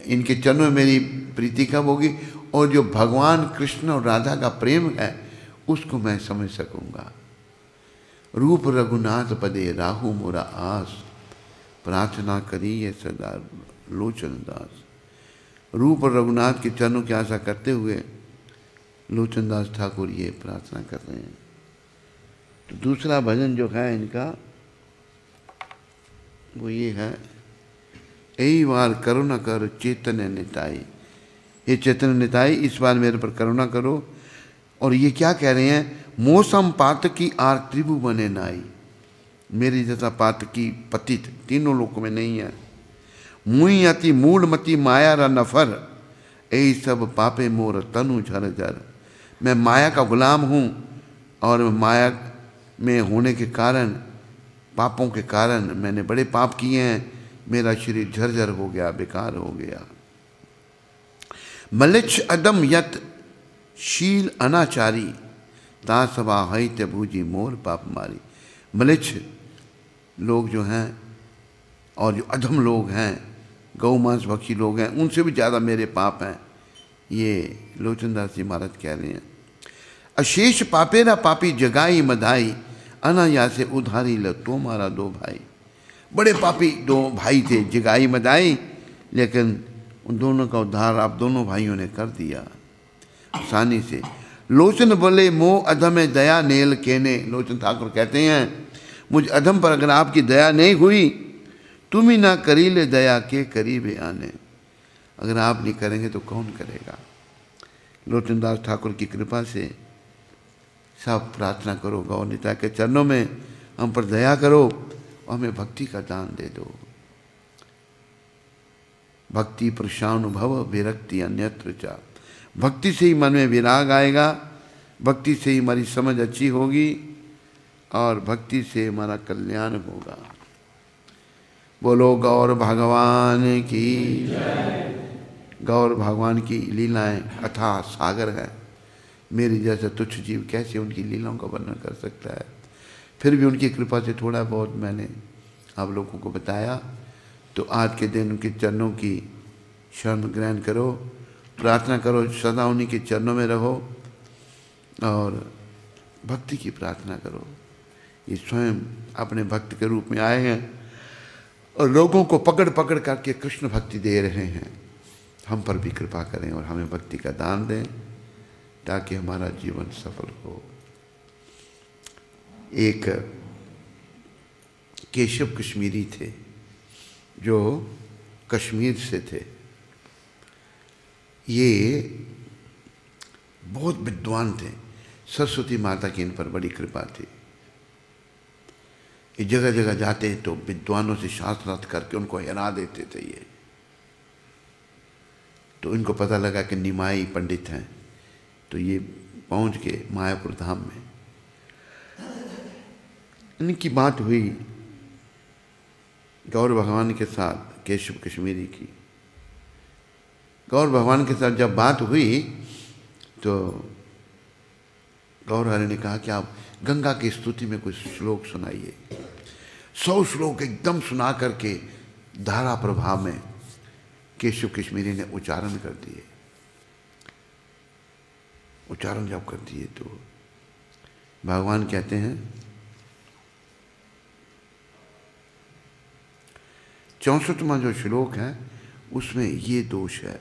इनके चरणों में मेरी प्रीति कब होगी? और जो भगवान कृष्ण और राधा का प्रेम है उसको मैं समझ सकूंगा। रूप रघुनाथ पदे राहु मोरा आस, प्रार्थना करी ये सदा लोचन दास। रूप रघुनाथ के चरणों की आशा करते हुए लोचन दास ठाकुर ये प्रार्थना कर रहे हैं। तो दूसरा भजन जो है इनका वो ये है, यही बार करुणा कर चैतन्य निताई। ये चैतन्य निताई इस बार मेरे पर करुणा करो। और ये क्या कह रहे हैं? मौसम पातकी आर त्रिभुवने नाई। मेरी जैसा पातकी पतित तीनों लोकों में नहीं है। मुई अति मूढ़मती माया रा नफर, यही सब पापे मोर तनु झर झर। मैं माया का गुलाम हूँ और माया में होने के कारण, पापों के कारण मैंने बड़े पाप किए हैं। मेरा शरीर झरझर हो गया, बेकार हो गया। मलिच्छ अदम यत शील अनाचारी, ता सभा है ते भूजी मोर पाप मारी। मलिच्छ लोग जो हैं और जो अधम लोग हैं, गौ मांस भक्षी लोग हैं, उनसे भी ज़्यादा मेरे पाप हैं। ये लोचनदास जी महाराज कह रहे हैं। अशेष पापेरा पापी जगाई मधाई, अनायासे उधारी ल तो मारा 2 भाई। बड़े पापी 2 भाई थे, जगाई मदाई, लेकिन उन दोनों का उद्धार आप दोनों भाइयों ने कर दिया आसानी से। लोचन बोले मोह अधम दया नेल केने। लोचन ठाकुर कहते हैं मुझ अधम पर अगर आपकी दया नहीं हुई, तुम ही ना करी ले दया के करीब आने। अगर आप नहीं करेंगे तो कौन करेगा? लोचनदास ठाकुर की कृपा से सब प्रार्थना करो, गौर निताई के चरणों में हम पर दया करो और हमें भक्ति का दान दे दो। भक्ति प्रशानुभव विरक्ति अन्यत्र चा। भक्ति से ही मन में विराग आएगा, भक्ति से ही हमारी समझ अच्छी होगी और भक्ति से हमारा कल्याण होगा। बोलो गौर भगवान की। गौर भगवान की लीलाएं अथाह सागर है। मेरी जैसा तुच्छ जीव कैसे उनकी लीलाओं का वर्णन कर सकता है? फिर भी उनकी कृपा से थोड़ा बहुत मैंने आप लोगों को बताया। तो आज के दिन उनके चरणों की शरण ग्रहण करो, प्रार्थना करो, सदा उन्हीं के चरणों में रहो और भक्ति की प्रार्थना करो। ये स्वयं अपने भक्त के रूप में आए हैं और लोगों को पकड़ पकड़ करके कृष्ण भक्ति दे रहे हैं। हम पर भी कृपा करें और हमें भक्ति का दान दें ताकि हमारा जीवन सफल हो। एक केशव कश्मीरी थे जो कश्मीर से थे। ये बहुत विद्वान थे। सरस्वती माता की इन पर बड़ी कृपा थी। ये जगह जगह जाते तो विद्वानों से शास्त्रार्थ करके उनको हरा देते थे। ये तो इनको पता लगा कि निमाई पंडित हैं, तो ये पहुंच के मायापुर धाम में इनकी बात हुई गौर भगवान के साथ, केशव कश्मीरी की। गौर भगवान के साथ जब बात हुई तो गौर हरि ने कहा कि आप गंगा की स्तुति में कुछ श्लोक सुनाइए। 100 श्लोक एकदम सुना करके धारा प्रभाव में केशव कश्मीरी ने उच्चारण कर दिए। उच्चारण जब कर दिए तो भगवान कहते हैं 64वां जो श्लोक है उसमें ये दोष है।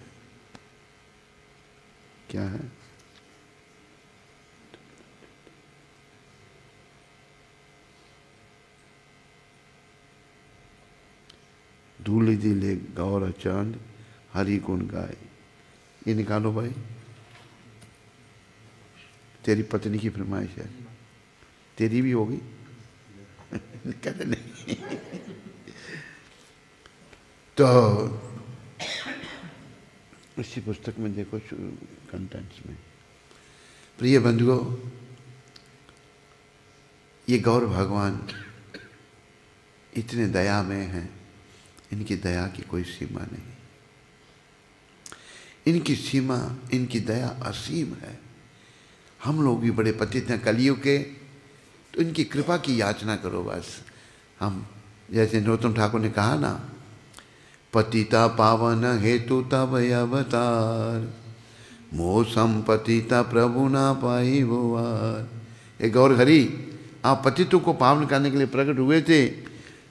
क्या है? धूल दिले गौर चांद हरि गुण गाय। ये निकालो भाई, तेरी पत्नी की फरमाइश है। तेरी भी होगी? कहते नहीं। तो इसी पुस्तक में देखो कंटेंट्स में, प्रिय बंधुओं, ये गौर भगवान इतने दयामय हैं, इनकी दया की कोई सीमा नहीं, इनकी सीमा, इनकी दया असीम है। हम लोग भी बड़े पतित हैं कलयुग के, तो इनकी कृपा की याचना करो बस। हम जैसे नरोत्तम ठाकुर ने कहा ना, पतिता पावन हेतु तब अवतार, मोह संपतिता प्रभु ना पाई भुवार। ए गौर हरि, आप पतितों को पावन करने के लिए प्रकट हुए थे,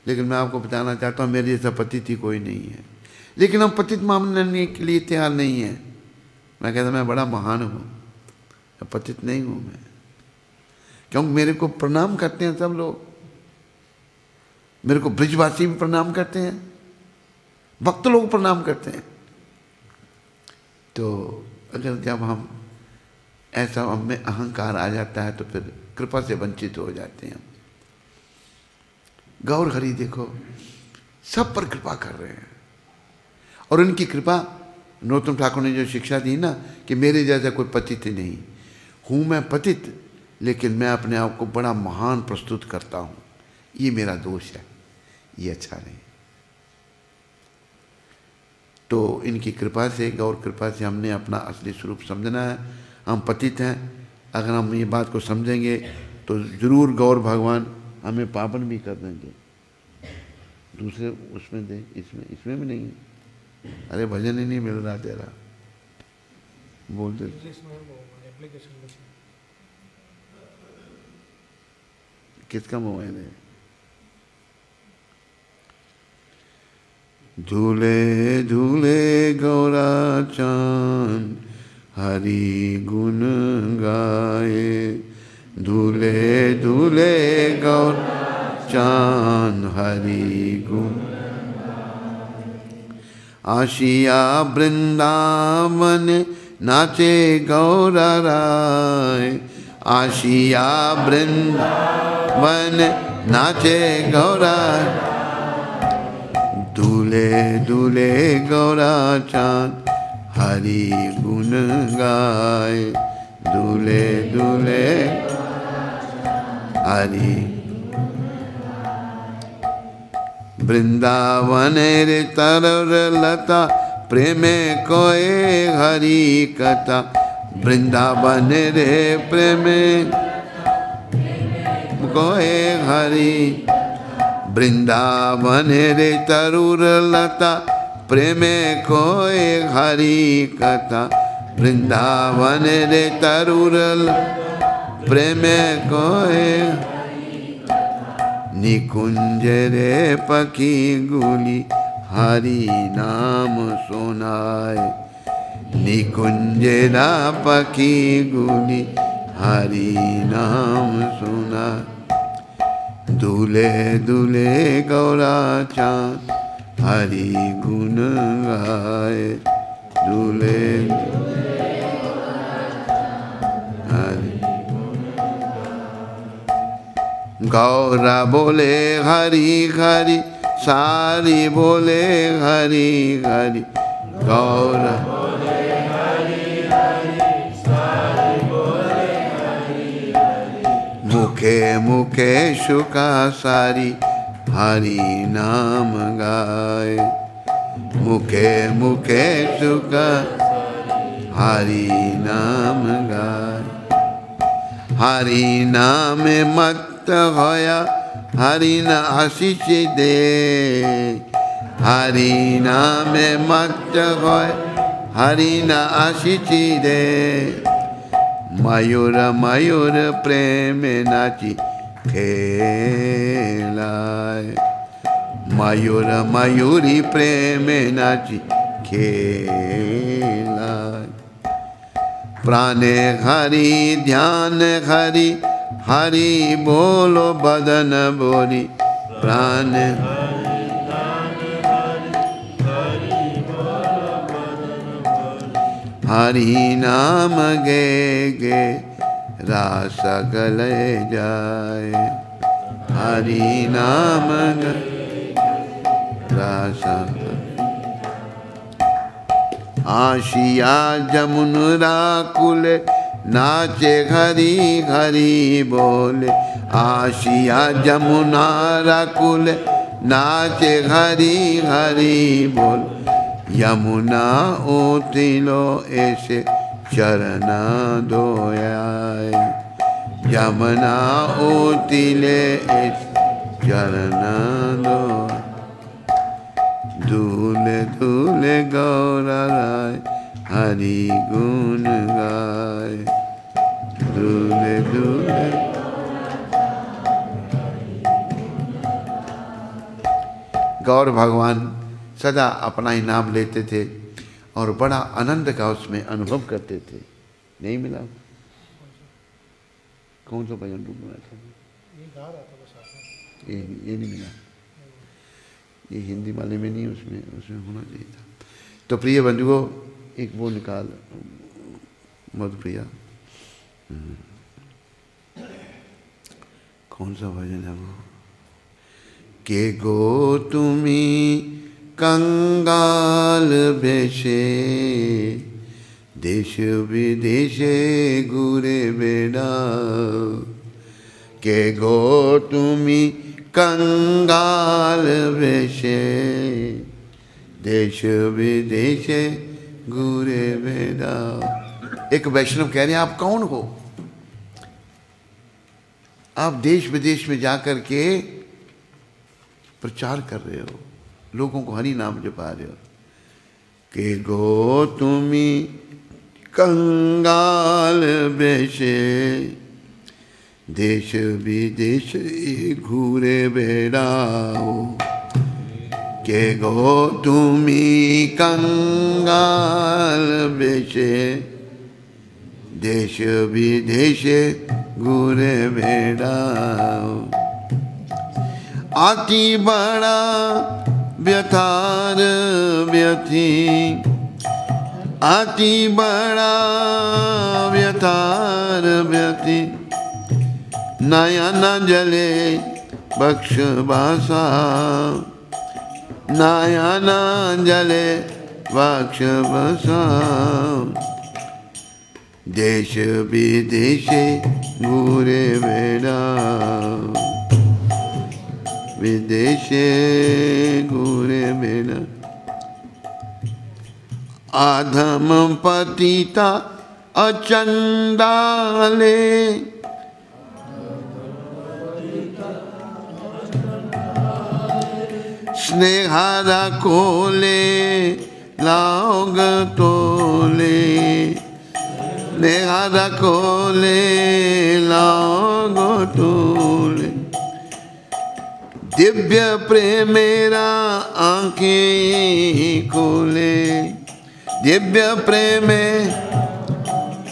लेकिन मैं आपको बताना चाहता हूँ मेरे जैसा पतित ही कोई नहीं है। लेकिन हम पतित मानने के लिए तैयार नहीं है। मैं कहता मैं बड़ा महान हूँ, पतित नहीं हूँ मैं, क्योंकि मेरे को प्रणाम करते हैं सब लोग, मेरे को ब्रिजवासी भी प्रणाम करते हैं, भक्त लोग प्रणाम करते हैं। तो अगर जब हम ऐसा हमें अहंकार आ जाता है तो फिर कृपा से वंचित हो जाते हैं। गौर हरि देखो सब पर कृपा कर रहे हैं, और उनकी कृपा, नरोत्तम ठाकुर ने जो शिक्षा दी ना कि मेरे जैसा कोई पतित ही नहीं हूँ, मैं पतित, लेकिन मैं अपने आप को बड़ा महान प्रस्तुत करता हूँ, ये मेरा दोष है, ये अच्छा नहीं। तो इनकी कृपा से, गौर कृपा से हमने अपना असली स्वरूप समझना है। हम पतित हैं, अगर हम ये बात को समझेंगे तो जरूर गौर भगवान हमें पावन भी कर देंगे। दूसरे उसमें दे, इसमें भी नहीं है। अरे भजन ही नहीं मिल रहा तेरा, बोल दे। किसका मोबाइल है? धूले धूले गौरा चांद हरि गुण गाए, धूले धूले गौरा चांद हरि गुण। आशिया वृंदावन नाचे गौरा राय, आशिया वृंदावन नाचे गौरा, दूल्हे दूल्हे गौरा चांद हरि गुण गाए, दूल्हे दूल्हे हरि। वृंदावन रे तरर लता प्रेमे कोए हरि कथा, वृंदावन रे प्रेमे कोए हरि। वृंदावन रे तरुर लता प्रेमे कोए हरि कथा, वृंदावन रे तरुर प्रेमे कोए। निकुंज रे पखी गुली हरि नाम सुनाए, निकुंज रा पखी गुली हरि नाम सुनाए। दूल्हे दूल्हे गौरा चांद हरि गुण गाए, दूल्हे हरि। गौरा बोले हरि हरि, सारी बोले हरि हरि। गौरा बोले हरि हरि, सारी बोले हरि हरि। मुखे मुखे शुका सारी हरि नाम गाए, मुखे मुखे शुका हरि नाम गाए। हरि नाम मत होया हरि न आशीष दे, हरि नाम मत होय हरि न आशीष दे। मयूर मयूर प्रेम नाची खेलाए, मयूर मयूरी प्रेम नाची खेलाए। प्राणे हरि ध्यान हरि, हरि बोलो बदन बोली, प्राण हरि नाम गे गे रास गले जाए, हरि नाम रास। आशिया जमुना कुल नाचे हरि हरि बोले, आशिया जमुना कुल नाचे हरि हरि बोल। यमुना ओतिलो ऐसे चरना धोयाए, यमुना ओतिले ऐसे चरना धो। दूले दूले गौरा राय हरि गुण गाए, दूले दूले। गौर भगवान सदा अपना ही नाम लेते थे और बड़ा आनंद का उसमें अनुभव करते थे। नहीं मिला? कौन सा भजन ढूंढना था? ये नहीं मिला, ये हिंदी वाले में नहीं, उसमें होना चाहिए था। तो प्रिय बंधुओं, एक वो निकाल मधुप्रिया, कौन सा भजन है वो? के गो तुमी कंगाल भेषे, देश विदेशे घूरे बेड़ा। के गो तुमी कंगाल भेषे, देश विदेशे घूरे बेड़ा। एक वैष्णव कह रहे हैं, आप कौन हो? आप देश विदेश में जाकर के प्रचार कर रहे हो, लोगों को हरि नाम जपा रहे हो। के गो तुमी कंगाल बेशे, देश विदेश घूरे बेड़ाओ। के गो तुमी कंगाल बेशे, देश विदेश घूरे बेड़ाओ। आती बड़ा व्यथार व्यथी, आती बड़ा व्यथार व्यथी। नयन जले बक्ष बासा, नयन जले बक्ष बसा। देश विदेश घूरे बेड़ा, विदेशे घूरे बेड़ा। आधम पतिता अचंडाले, स्नेहारा कोले लाओग तोले, स्नेहारा कोले लाओग तोले। दिव्य प्रेम मेरा आंखें खोले, दिव्य प्रेम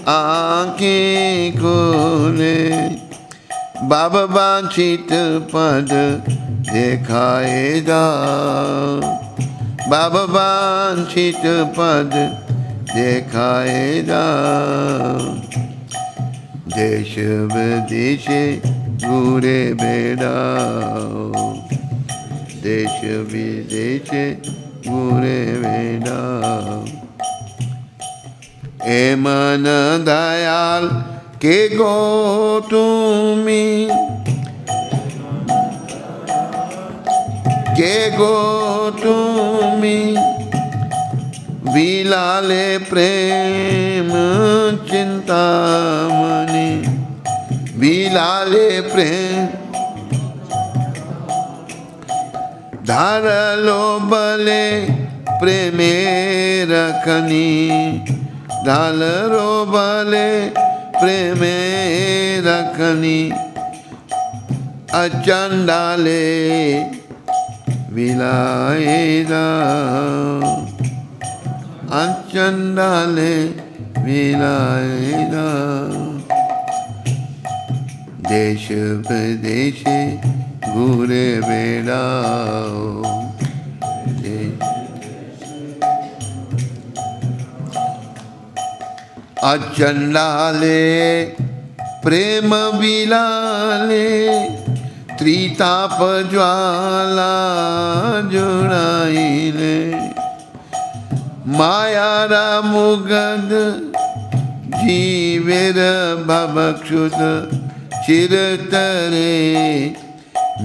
आंखें खोले। बाबा वांछित पद दिखाएगा, बाबा वांछित पद दिखाएगा। देश विदेश घूरे बेड़ा, देश विदेश घूरे बेड़ा। ए मन दयाल के गो तुमी, के गो तुमी। विलाले प्रेम चिंतामणि, विलाले प्रेम। धारलो बले प्रेमे रखनी, धारलो बले प्रेमे रखनी। अचंडाले विलाएदा, अचंडाले विलाएदा। देश विदेश घूरे बेड़ा, अचंडाले प्रेम बिलाले त्रिताप ज्वाला जुड़ाइले मायारा मुगद जीवेर भवक्षुत चिरतरे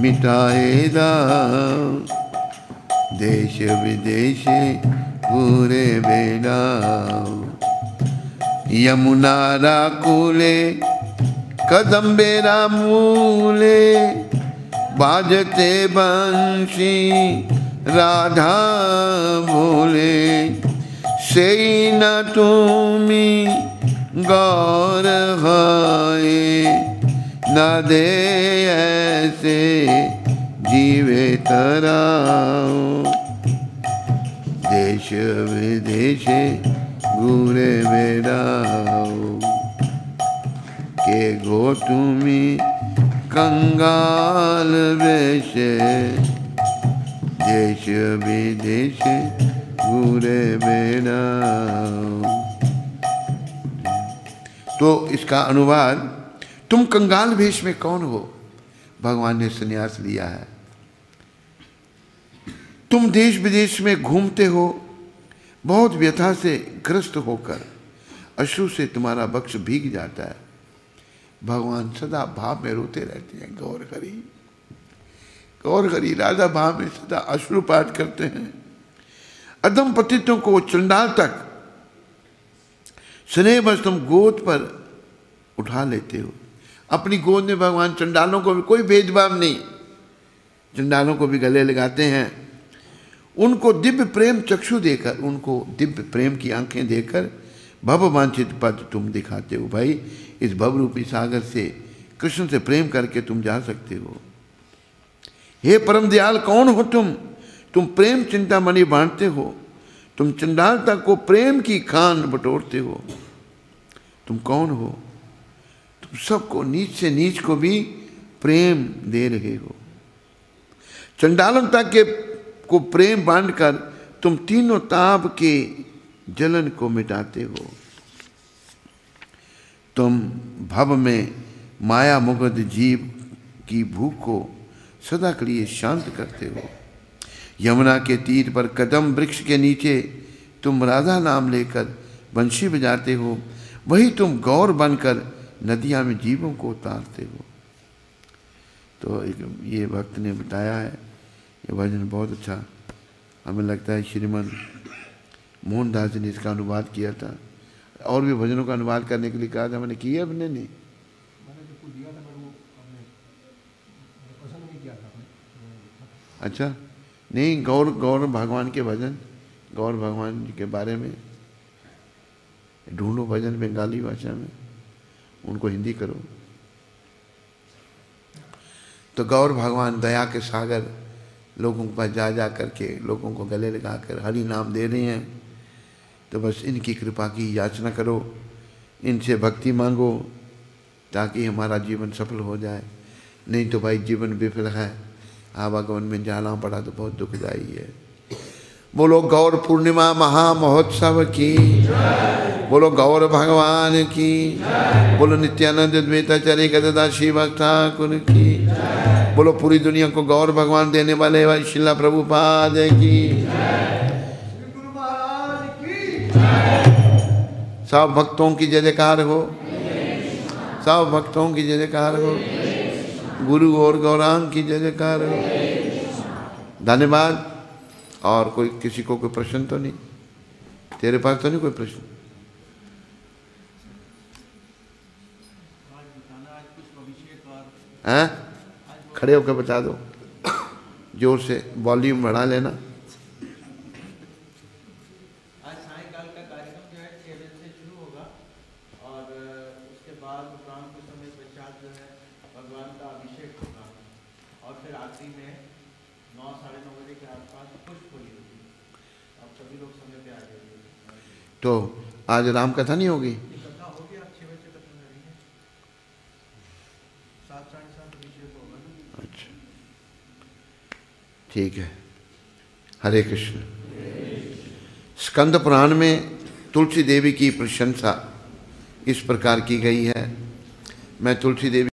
मिटाएदा देश विदेश पूरे बेड़ा यमुना राकुले कदम्बेरा मूले बाजते बंशी राधा बोले से न तुमी गौर है न दे ऐसे जीवे तराओ देश विदेश घूरे बेड़ाओ के गो तुमी कंगाल वेश देश विदेश घूरे बेड़ाओ। तो इसका अनुवाद, तुम कंगाल वेश में कौन हो? भगवान ने संन्यास लिया है। तुम देश विदेश में घूमते हो, बहुत व्यथा से ग्रस्त होकर अश्रु से तुम्हारा वक्ष भीग जाता है। भगवान सदा भाव में रोते रहते हैं। गौर हरि, गौर हरि राधा भाव में सदा अश्रुपात करते हैं। अधम पतितों को चंडाल तक स्नेह बस तुम गोद पर उठा लेते हो। अपनी गोद में भगवान चंडालों को भी कोई भेदभाव नहीं, चंडालों को भी गले लगाते हैं। उनको दिव्य प्रेम चक्षु देकर, उनको दिव्य प्रेम की आंखें देकर भव वांछित पद तुम दिखाते हो। भाई इस भव रूपी सागर से कृष्ण से प्रेम करके तुम जा सकते हो। हे परम दयाल कौन हो तुम प्रेम चिंतामणि बांटते हो, तुम चंडालता को प्रेम की खान बटोरते हो। तुम कौन हो? तुम सबको, नीच से नीच को भी प्रेम दे रहे हो। चंडालता के को प्रेम बांटकर तुम तीनों ताप के जलन को मिटाते हो। तुम भव में माया मुग्ध जीव की भूख को सदा के लिए शांत करते हो। यमुना के तीर पर कदम वृक्ष के नीचे तुम राधा नाम लेकर बंशी बजाते हो। वही तुम गौर बनकर नदियां में जीवों को उतारते हो। तो ये भक्त ने बताया है, ये भजन बहुत अच्छा, हमें लगता है श्रीमन मोहनदास जी ने इसका अनुवाद किया था। और भी भजनों का अनुवाद करने के लिए कहा था, मैंने किया अपने नहीं, अच्छा नहीं, गौर भगवान के भजन, गौर भगवान जी के बारे में ढूंढो भजन बंगाली भाषा में, उनको हिंदी करो। तो गौर भगवान दया के सागर लोगों के पास जा करके लोगों को गले लगाकर हरि नाम दे रहे हैं। तो बस इनकी कृपा की याचना करो, इनसे भक्ति मांगो ताकि हमारा जीवन सफल हो जाए। नहीं तो भाई जीवन विफल है, आवागमन में जाना पड़ा तो बहुत दुखदायी है। बोलो गौर पूर्णिमा महा महोत्सव की, बोलो गौर भगवान की, बोलो नित्यानंद द्वैताचार्य गदाधर शिव ठाकुर की, बोलो पूरी दुनिया को गौर भगवान देने वाले भाई शिला प्रभुपाद की। सब भक्तों की जय जयकार हो, सब भक्तों की जय जयकार हो, गुरु और गौरांग की जय जयकार हो। धन्यवाद। और कोई किसी को कोई प्रश्न तो नहीं? तेरे पास तो नहीं कोई प्रश्न? हैं? खड़े होकर बता दो, जोर से वॉल्यूम बढ़ा लेना। तो आज राम कथा नहीं होगी? अच्छा ठीक है। हरे कृष्ण। स्कंद पुराण में तुलसी देवी की प्रशंसा इस प्रकार की गई है। मैं तुलसी देवी